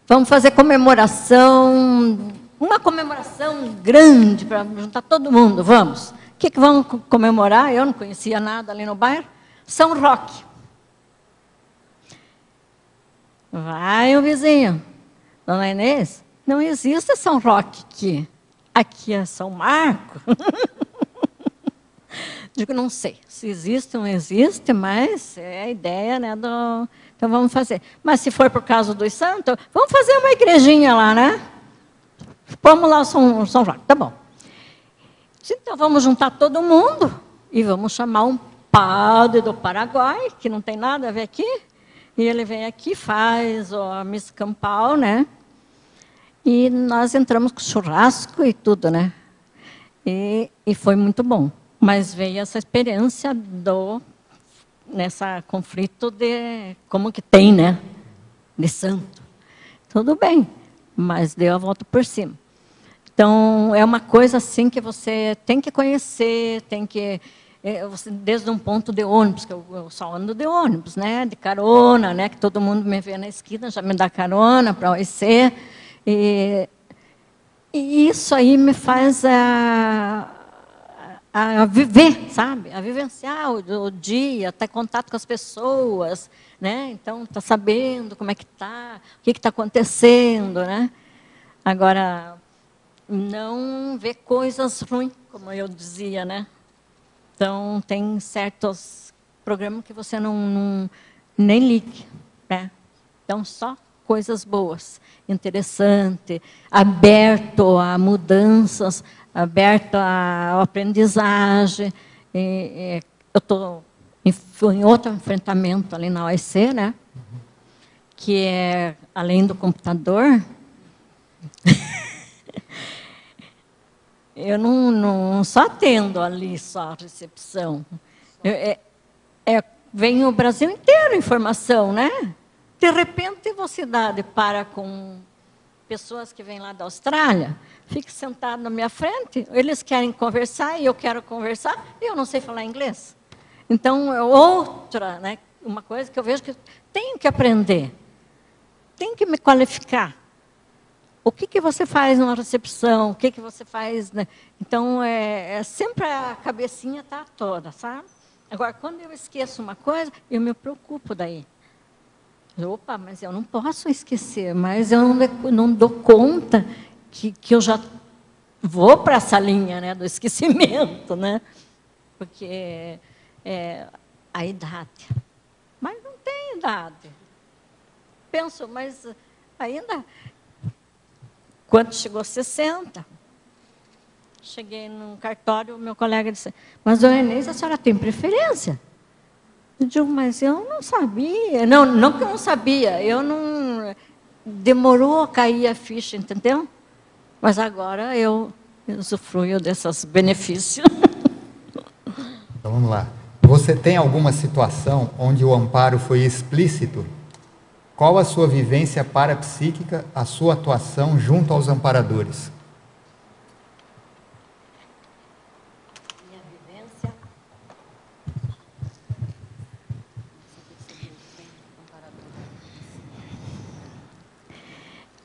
Vamos fazer comemoração, uma comemoração grande para juntar todo mundo, vamos. O que vamos comemorar? Eu não conhecia nada ali no bairro. São Roque. Vai o vizinho. Dona Inês, não existe São Roque aqui. Aqui é São Marco. Digo, não sei se existe ou não existe, mas é a ideia, né? Então vamos fazer. Mas se for por causa dos santos, vamos fazer uma igrejinha lá, né? Vamos lá, São Roque, tá bom. Então vamos juntar todo mundo e vamos chamar um padre do Paraguai, que não tem nada a ver aqui, e ele vem aqui, faz a missa campal, né? E nós entramos com churrasco e tudo, né? E foi muito bom. Mas veio essa experiência nessa conflito de como que tem, né? De santo. tudo bem, mas deu a volta por cima. Então, é uma coisa assim que você tem que conhecer, tem que... desde um ponto de ônibus, que eu só ando de ônibus, né, de carona, né, que todo mundo me vê na esquina, já me dá carona para o OIC. E isso aí me faz a viver, sabe? A vivenciar o dia, ter contato com as pessoas, né? Então, está sabendo como é que está, o que está acontecendo, né? Agora, não ver coisas ruins, como eu dizia, né? Então, tem certos programas que você nem liga, né? Então, só coisas boas, interessante, aberto a mudanças, aberto à aprendizagem. Eu estou em outro enfrentamento ali na OIC, né? Que é, além do computador, eu não só atendo ali só a recepção. Vem o Brasil inteiro informação, né? De repente, você depara com pessoas que vêm lá da Austrália, fica sentado na minha frente, eles querem conversar e eu quero conversar, e eu não sei falar inglês. Então, é outra, né? Uma coisa que eu vejo que tenho que aprender, tenho que me qualificar. O que você faz numa recepção? O que você faz, né? Então, sempre a cabecinha está toda, sabe? Agora, quando eu esqueço uma coisa, eu me preocupo daí. Opa, mas eu não posso esquecer, mas eu não dou conta que eu já vou para essa linha, né, do esquecimento, né? Porque a idade. Mas não tem idade. Penso, mas ainda... Quando chegou 60, cheguei num cartório, o meu colega disse, mas, dona Inês, a senhora tem preferência? Eu digo, mas eu não sabia. Não que eu não sabia, eu não... Demorou a cair a ficha, entendeu? Mas agora eu usufruo desses benefícios. Então, vamos lá. Você tem alguma situação onde o amparo foi explícito? Qual a sua vivência parapsíquica, a sua atuação junto aos amparadores? Minha vivência...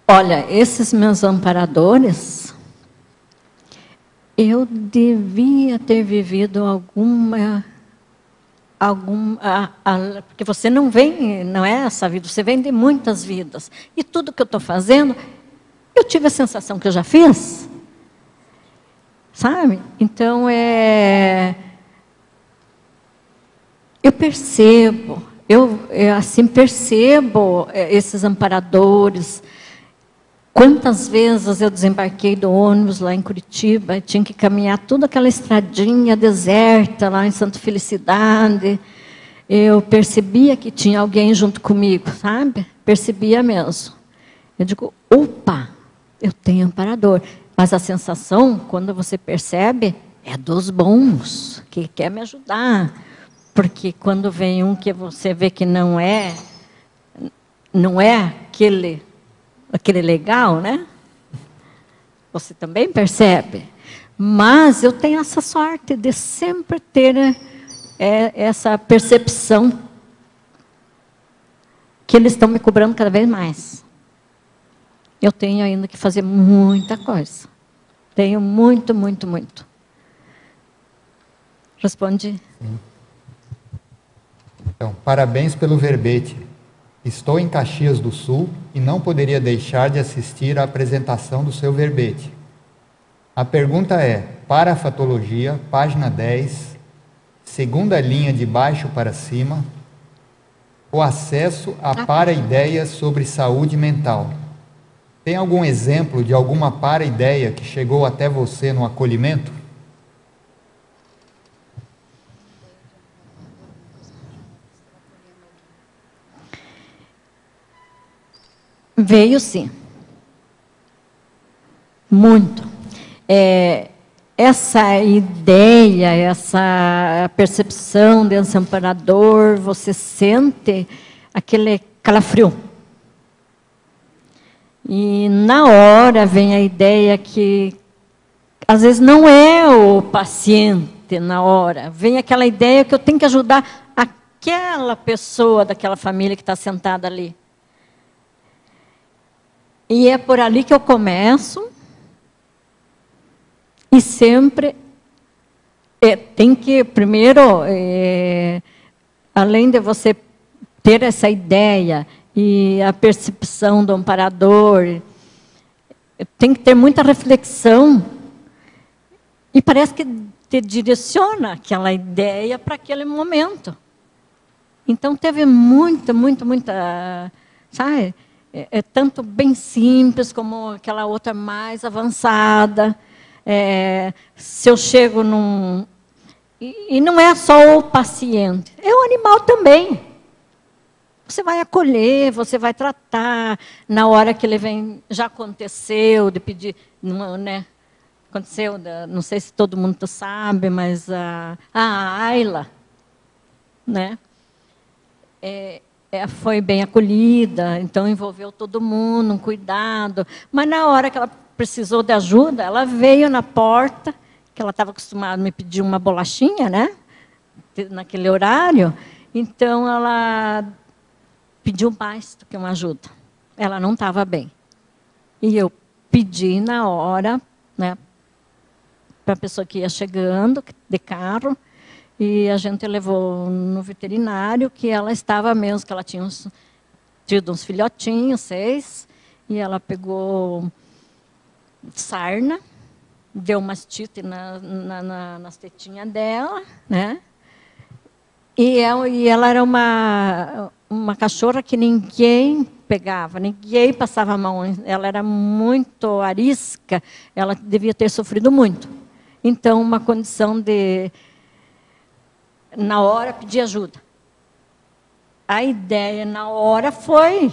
Olha, esses meus amparadores, eu devia ter vivido porque você não é essa vida, você vem de muitas vidas. E tudo que eu estou fazendo, eu tive a sensação que eu já fiz. Sabe? Então, eu percebo, assim, percebo esses amparadores. Quantas vezes eu desembarquei do ônibus lá em Curitiba, e tinha que caminhar toda aquela estradinha deserta lá em Santa Felicidade. Eu percebia que tinha alguém junto comigo, sabe? Percebia mesmo. Eu digo, opa, eu tenho amparador. Mas a sensação, quando você percebe, é dos bons, que quer me ajudar. Porque quando vem um que você vê que não é aquele legal, né? Você também percebe. Mas eu tenho essa sorte de sempre ter essa percepção que eles estão me cobrando cada vez mais. Eu tenho ainda que fazer muita coisa. Tenho muito, muito, muito. Respondi? Sim. Então, parabéns pelo verbete. Estou em Caxias do Sul e não poderia deixar de assistir à apresentação do seu verbete. A pergunta é, parafatologia, página 10, segunda linha de baixo para cima, o acesso a para-ideias sobre saúde mental. Tem algum exemplo de alguma para-ideia que chegou até você no acolhimento? Veio sim. Muito. Essa ideia, essa percepção desse amparador, você sente aquele calafrio. E na hora vem a ideia que, às vezes, não é o paciente na hora. Vem aquela ideia que eu tenho que ajudar aquela pessoa daquela família que está sentada ali. E é por ali que eu começo. E sempre tem que, primeiro, além de você ter essa ideia e a percepção do amparador, tem que ter muita reflexão. E parece que te direciona aquela ideia para aquele momento. Então, teve muita, sabe? Tanto bem simples, como aquela outra mais avançada. Se eu chego num... E não é só o paciente, é o animal também. Você vai acolher, você vai tratar. Na hora que ele vem, já aconteceu de pedir... né? Aconteceu, não sei se todo mundo sabe, mas a Ayla, né? Foi bem acolhida, então envolveu todo mundo, um cuidado. Mas na hora que ela precisou de ajuda, ela veio na porta, que ela estava acostumada a me pedir uma bolachinha, né? Naquele horário. Então, ela pediu mais do que uma ajuda. Ela não estava bem. E eu pedi na hora, né, para a pessoa que ia chegando, de carro, e a gente levou no veterinário, que ela estava mesmo, que ela tinha tido uns filhotinhos, 6, e ela pegou sarna, deu mastite nas tetinhas dela, né? E ela era uma cachorra que ninguém pegava, ninguém passava a mão. Ela era muito arisca, ela devia ter sofrido muito. Então, uma condição de, na hora, pedir ajuda. A ideia, na hora, foi...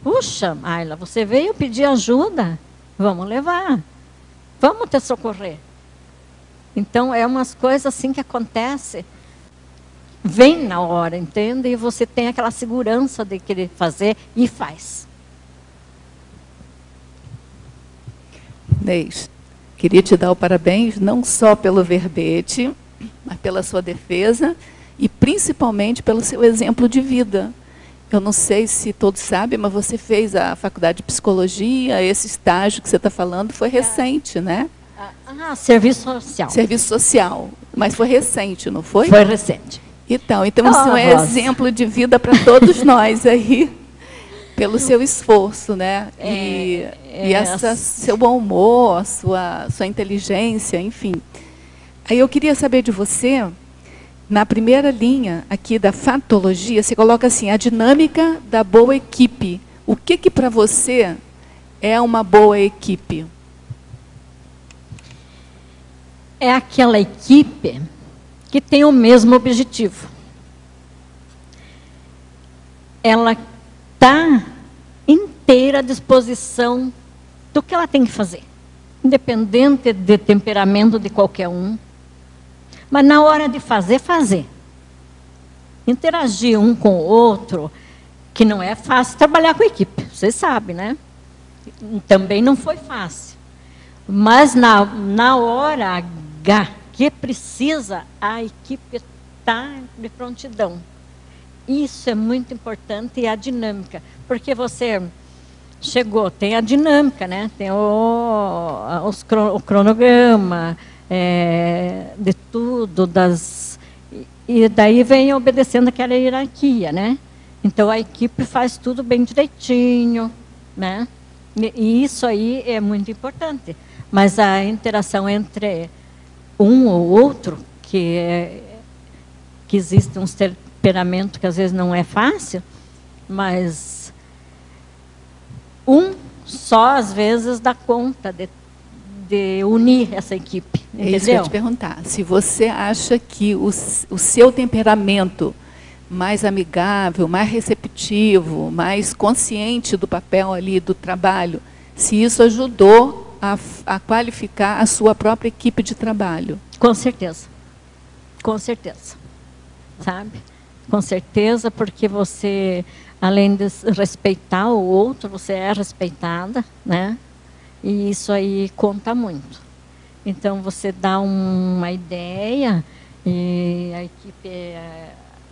Puxa, Ayla, você veio pedir ajuda? Vamos levar. Vamos te socorrer. Então, é umas coisas assim que acontecem. Vem na hora, entende? E você tem aquela segurança de querer fazer e faz. Neis, queria te dar o parabéns, não só pelo verbete, mas pela sua defesa e principalmente pelo seu exemplo de vida. Eu não sei se todos sabem, mas você fez a faculdade de psicologia, esse estágio que você está falando foi recente, né? Serviço social. Serviço social, mas foi recente, não foi? Foi recente. Então isso é exemplo de vida para todos nós aí, pelo seu esforço, né? E seu bom humor, sua inteligência, enfim. Aí eu queria saber de você, na primeira linha aqui da fatologia, você coloca assim, a dinâmica da boa equipe. O que para você é uma boa equipe? É aquela equipe que tem o mesmo objetivo. Ela está inteira à disposição do que ela tem que fazer, independente de temperamento de qualquer um. Mas na hora de fazer, fazer. Interagir um com o outro, que não é fácil trabalhar com a equipe, vocês sabem, né? Também não foi fácil. Mas na hora H, que precisa, a equipe está de prontidão. Isso é muito importante, e a dinâmica. Porque você chegou, tem a dinâmica, né? Tem o cronograma, de tudo, e daí vem obedecendo aquela hierarquia, né? Então, a equipe faz tudo bem direitinho, né? E isso aí é muito importante. Mas a interação entre um ou outro, que existe um temperamento que às vezes não é fácil, mas só às vezes dá conta de unir essa equipe. Entendeu? É isso que eu ia te perguntar. Se você acha que o seu temperamento mais amigável, mais receptivo, mais consciente do papel ali do trabalho, se isso ajudou a qualificar a sua própria equipe de trabalho. Com certeza. Com certeza. Sabe? com certeza, porque você, além de respeitar o outro, você é respeitada, né? E isso aí conta muito. Então, você dá uma ideia e a equipe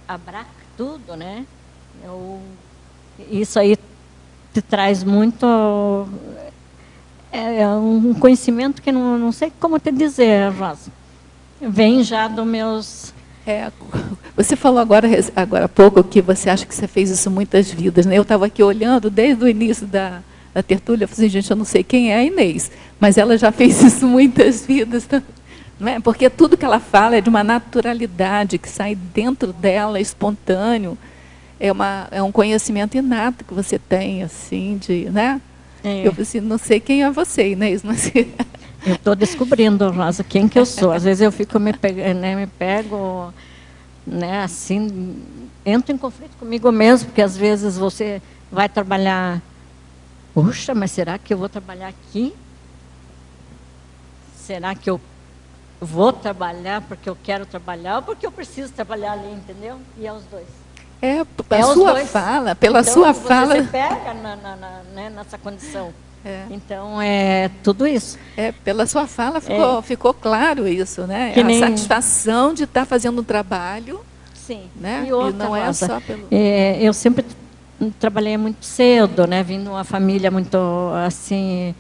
abraça tudo, né? Isso aí te traz muito... É um conhecimento que não sei como te dizer, Rosa. Vem já dos meus... Você falou agora há pouco que você acha que você fez isso muitas vidas, né? Eu estava aqui olhando desde o início da tertúlia, eu falei assim, gente, eu não sei quem é a Inês, mas ela já fez isso muitas vidas, não é? Porque tudo que ela fala é de uma naturalidade que sai dentro dela, é espontâneo, é um conhecimento inato que você tem, assim, né? Eu falei assim, não sei quem é você, Inês, mas... Eu estou descobrindo, Rosa, quem que eu sou. Às vezes eu fico me pego, né, assim, entro em conflito comigo mesmo, porque às vezes você vai trabalhar, puxa, mas será que eu vou trabalhar aqui? Será que eu vou trabalhar porque eu quero trabalhar ou porque eu preciso trabalhar ali, entendeu? E é os dois. Pela sua fala, pela sua fala. Você pega nessa condição. Então, é tudo isso. Pela sua fala ficou claro isso, né? A satisfação de estar fazendo um trabalho. Sim. Né? E outra, não é Rosa, só pelo... eu sempre trabalhei muito cedo, né? Vim de uma família muito, assim,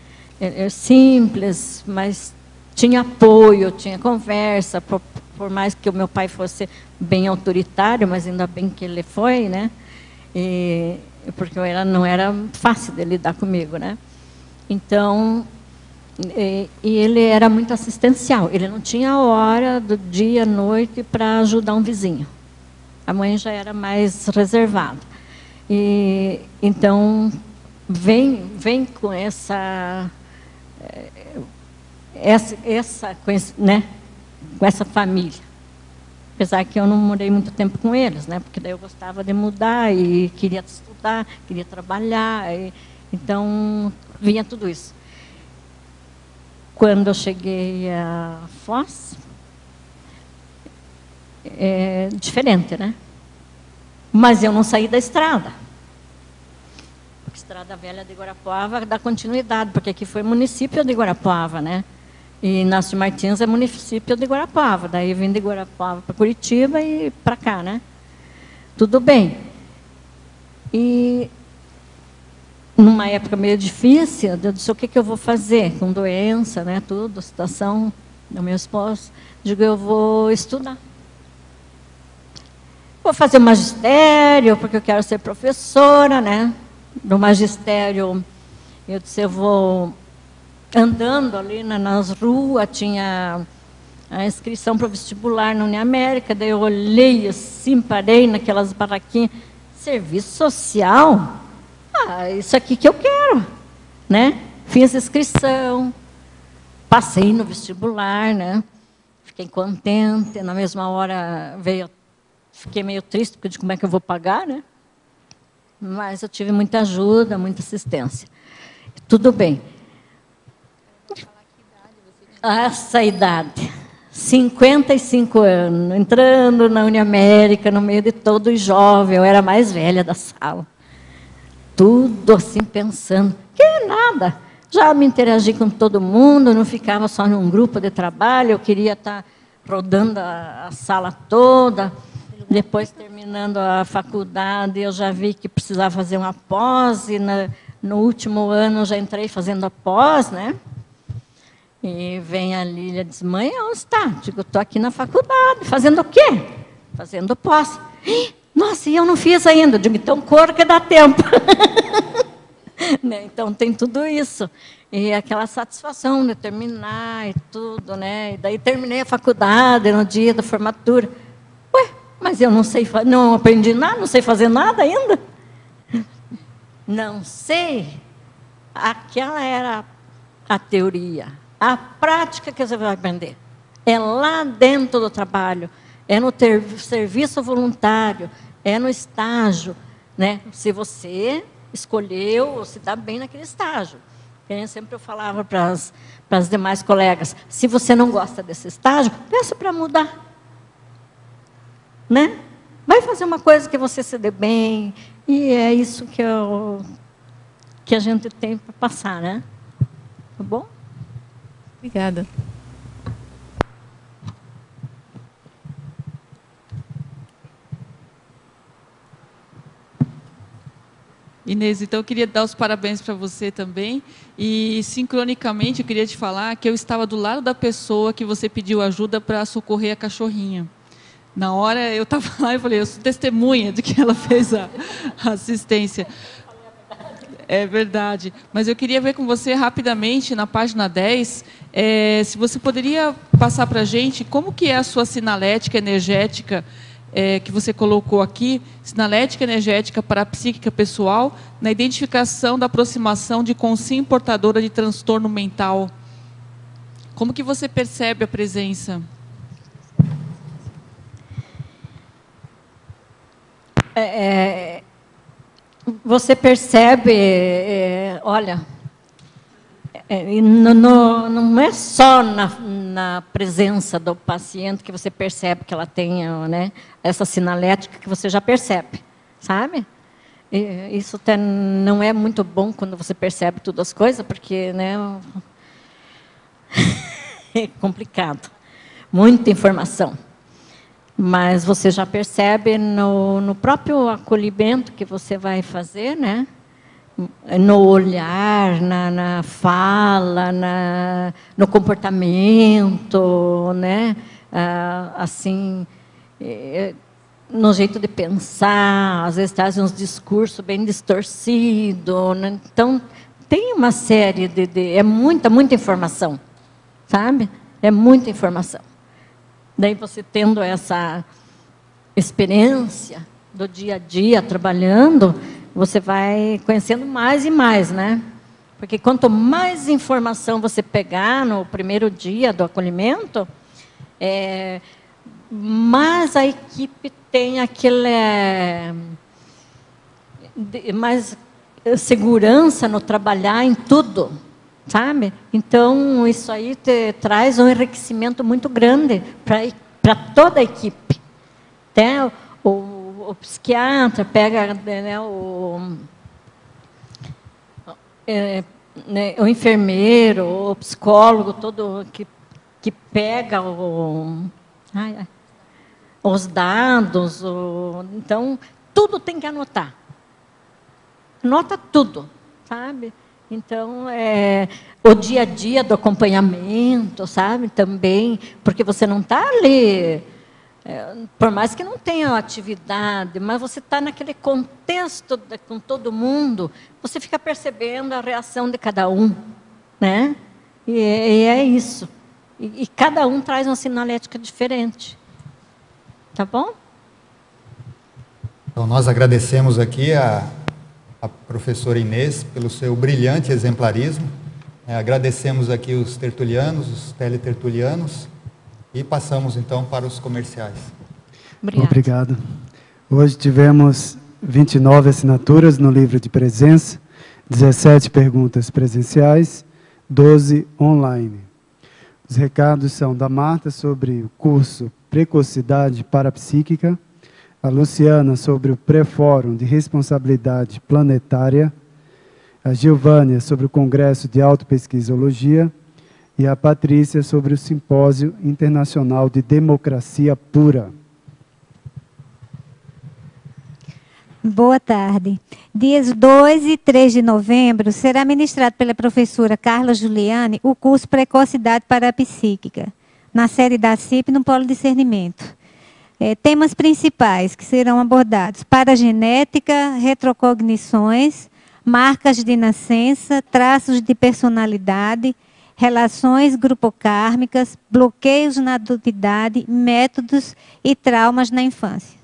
simples, mas tinha apoio, tinha conversa, por mais que o meu pai fosse bem autoritário, mas ainda bem que ele foi, né? Porque não era fácil de lidar comigo, né? Então, e ele era muito assistencial. Ele não tinha hora do dia, noite para ajudar um vizinho. A mãe já era mais reservada. Então, vem com essa né, com essa família. Apesar que eu não morei muito tempo com eles, né? Porque daí eu gostava de mudar e queria estudar, queria trabalhar. Então, vinha tudo isso. Quando eu cheguei a Foz, é diferente, né? Mas eu não saí da estrada. Porque a Estrada Velha de Guarapuava dá continuidade, porque aqui foi município de Guarapuava, né? E Inácio Martins é município de Guarapuava. Daí vim de Guarapuava para Curitiba e para cá, né? Tudo bem. E numa época meio difícil, eu disse, o que eu vou fazer? Com doença, né? Tudo, situação do meu esposo. Digo, eu vou estudar. Vou fazer magistério, porque eu quero ser professora, né? No magistério, eu disse, eu vou andando ali nas ruas, tinha a inscrição para o vestibular na Uniamérica, daí eu olhei assim, parei naquelas barraquinhas, serviço social? Isso aqui que eu quero, né? Fiz inscrição, passei no vestibular, né? Fiquei contente, na mesma hora fiquei meio triste, porque de como é que eu vou pagar, né? Mas eu tive muita ajuda, muita assistência. Tudo bem. Essa idade, 55 anos, entrando na Uniamérica, no meio de todos os jovens, eu era a mais velha da sala. Tudo assim, pensando, que nada. Já me interagi com todo mundo, não ficava só num grupo de trabalho, eu queria estar rodando a sala toda. Depois, terminando a faculdade, eu já vi que precisava fazer uma pós, e no último ano eu já entrei fazendo a pós, né? E vem a Lília e diz, mãe, onde está? Digo, estou aqui na faculdade. Fazendo o quê? Fazendo pós. Nossa, e eu não fiz ainda. Digo, então corra que dá tempo. Né? Então tem tudo isso. E aquela satisfação de terminar e tudo, né? E daí terminei a faculdade no dia da formatura. Ué, mas eu não sei, não aprendi nada, não sei fazer nada ainda. Não sei. Aquela era a teoria. A prática que você vai aprender é lá dentro do trabalho, é no serviço voluntário, é no estágio, né? Se você escolheu, se dá bem naquele estágio. Sempre eu falava para as demais colegas, se você não gosta desse estágio, peça para mudar. Né? vai fazer uma coisa que você se dê bem, e é isso que a gente tem para passar, né? Tá bom? Obrigada. Inês, então eu queria dar os parabéns para você também. E, sincronicamente, eu queria te falar que eu estava do lado da pessoa que você pediu ajuda para socorrer a cachorrinha. Na hora, eu estava lá e falei, eu sou testemunha de que ela fez a assistência. É verdade. Mas eu queria ver com você, rapidamente, na página 10, se você poderia passar para a gente como que é a sua sinalética energética, que você colocou aqui, sinalética energética para a psíquica pessoal, na identificação da aproximação de consciência portadora de transtorno mental. Como que você percebe a presença? Você percebe, olha, não é só na presença do paciente que você percebe que ela tem, né, essa sinalética que você já percebe, sabe? Isso até não é muito bom quando você percebe todas as coisas, porque, né, é complicado, muita informação. Mas você já percebe no próprio acolhimento que você vai fazer, né? No olhar, na fala, no comportamento, né? Assim, no jeito de pensar, às vezes trazem uns discursos bem distorcidos, né? Então, tem uma série é muita informação, sabe? É muita informação. Daí você tendo essa experiência do dia a dia, trabalhando, você vai conhecendo mais e mais, né? Porque quanto mais informação você pegar no primeiro dia do acolhimento, mais a equipe tem mais segurança no trabalhar em tudo, sabe? Então, isso aí traz um enriquecimento muito grande para toda a equipe. Até o psiquiatra pega, né, o enfermeiro, o psicólogo, todo que pega os dados. Então, tudo tem que anotar. Anota tudo, sabe? Então, o dia a dia do acompanhamento, sabe? Também, porque você não está ali, por mais que não tenha atividade, mas você está naquele contexto com todo mundo, você fica percebendo a reação de cada um, né? E é isso. E cada um traz uma sinalética diferente. Tá bom? Então, nós agradecemos aqui a professora Inês pelo seu brilhante exemplarismo. Agradecemos aqui os tertulianos, os teletertulianos, e passamos então para os comerciais. Obrigado. Hoje tivemos 29 assinaturas no livro de presença, 17 perguntas presenciais, 12 online. Os recados são da Marta sobre o curso Precocidade Parapsíquica, a Luciana sobre o pré-fórum de responsabilidade planetária, a Gilvânia sobre o Congresso de Autopesquisologia e a Patrícia sobre o Simpósio Internacional de Democracia Pura. Boa tarde. Dias 2 e 3 de novembro será ministrado pela professora Carla Juliane o curso Precocidade Parapsíquica, na série da CIP no Polo Discernimento. Temas principais que serão abordados: paragenética, retrocognições, marcas de nascença, traços de personalidade, relações grupocármicas, bloqueios na adultidade, métodos e traumas na infância.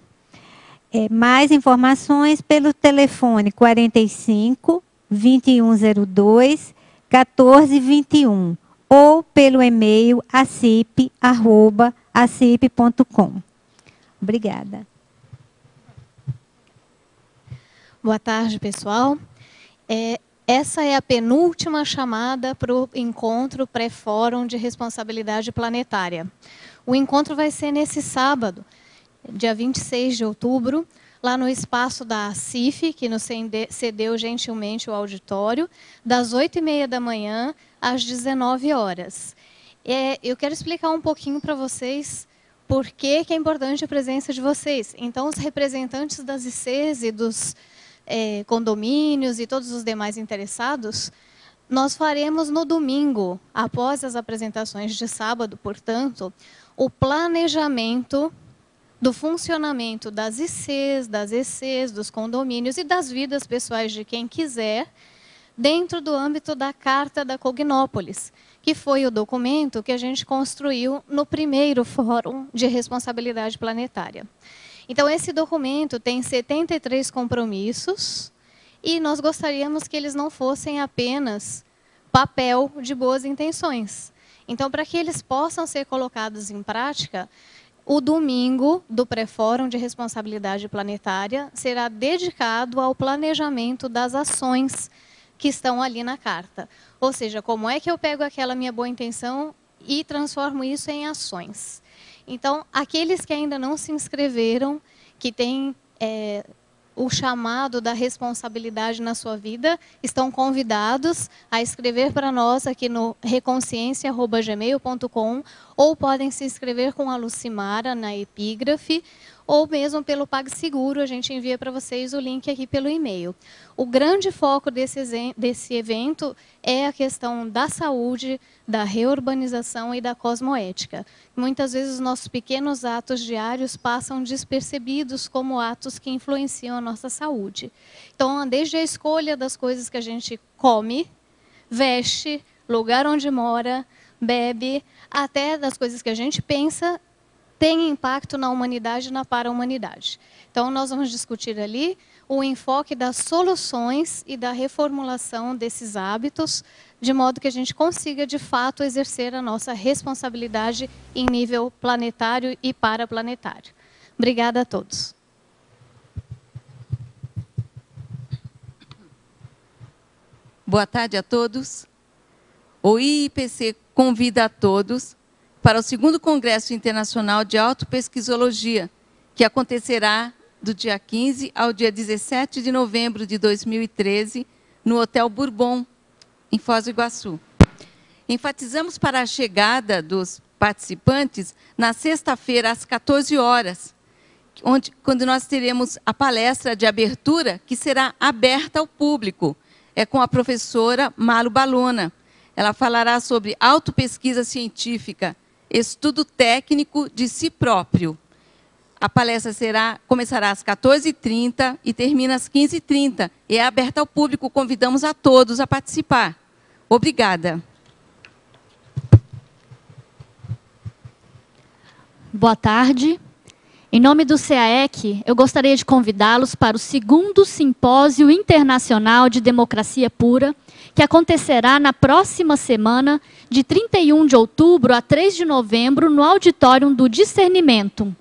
Mais informações pelo telefone 45 2102 1421 ou pelo e-mail acip@acip.com. Obrigada. Boa tarde, pessoal. Essa é a penúltima chamada para o encontro pré-fórum de responsabilidade planetária. O encontro vai ser nesse sábado, dia 26 de outubro, lá no espaço da CIF, que nos cedeu gentilmente o auditório, das 8h30 da manhã às 19 horas. Eu quero explicar um pouquinho para vocês por que é importante a presença de vocês. Então, os representantes das ICs e dos condomínios e todos os demais interessados, nós faremos no domingo, após as apresentações de sábado, portanto, o planejamento do funcionamento das ICs, das ECs, dos condomínios e das vidas pessoais de quem quiser, dentro do âmbito da Carta da Cognópolis, que foi o documento que a gente construiu no primeiro Fórum de Responsabilidade Planetária. Então, esse documento tem 73 compromissos e nós gostaríamos que eles não fossem apenas papel de boas intenções. Então, para que eles possam ser colocados em prática, o domingo do pré-fórum de responsabilidade planetária será dedicado ao planejamento das ações que estão ali na carta. Ou seja, como é que eu pego aquela minha boa intenção e transformo isso em ações. Então, aqueles que ainda não se inscreveram, que têm o chamado da responsabilidade na sua vida, estão convidados a escrever para nós aqui no reconsciência@gmail.com, ou podem se inscrever com a Lucimara na epígrafe, ou mesmo pelo PagSeguro, a gente envia para vocês o link aqui pelo e-mail. O grande foco desse evento é a questão da saúde, da reurbanização e da cosmoética. Muitas vezes os nossos pequenos atos diários passam despercebidos como atos que influenciam a nossa saúde. Então, desde a escolha das coisas que a gente come, veste, lugar onde mora, bebe, até das coisas que a gente pensa, tem impacto na humanidade e na para-humanidade. Então, nós vamos discutir ali o enfoque das soluções e da reformulação desses hábitos, de modo que a gente consiga, de fato, exercer a nossa responsabilidade em nível planetário e paraplanetário. Obrigada a todos. Boa tarde a todos. O IIPC convida a todos para o 2º Congresso Internacional de Autopesquisologia, que acontecerá do dia 15 ao dia 17 de novembro de 2013, no Hotel Bourbon, em Foz do Iguaçu. Enfatizamos para a chegada dos participantes na sexta-feira, às 14 horas, quando nós teremos a palestra de abertura, que será aberta ao público. É com a professora Malu Balona. Ela falará sobre autopesquisa científica, estudo técnico de si próprio. A palestra começará às 14h30 e termina às 15h30. É aberta ao público, convidamos a todos a participar. Obrigada. Boa tarde. Em nome do CAEC, eu gostaria de convidá-los para o 2º Simpósio Internacional de Democracia Pura, que acontecerá na próxima semana, de 31 de outubro a 3 de novembro, no Auditório do Discernimento.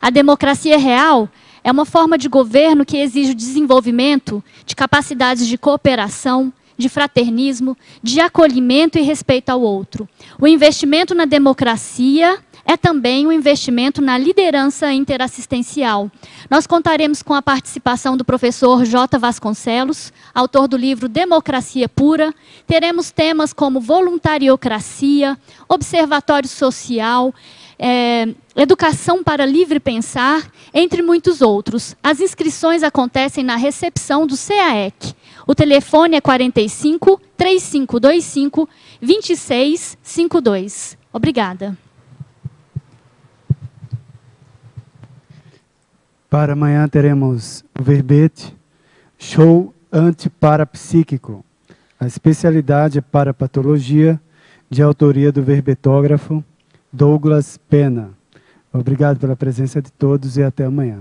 A democracia real é uma forma de governo que exige o desenvolvimento de capacidades de cooperação, de fraternismo, de acolhimento e respeito ao outro. O investimento na democracia é também um investimento na liderança interassistencial. Nós contaremos com a participação do professor J. Vasconcelos, autor do livro Democracia Pura. Teremos temas como voluntariocracia, observatório social, educação para livre pensar, entre muitos outros. As inscrições acontecem na recepção do CAEC. O telefone é 45 3525 2652. Obrigada. Para amanhã teremos o verbete, show antiparapsíquico. A especialidade é parapatologia, de autoria do verbetógrafo Douglas Pena. Obrigado pela presença de todos e até amanhã.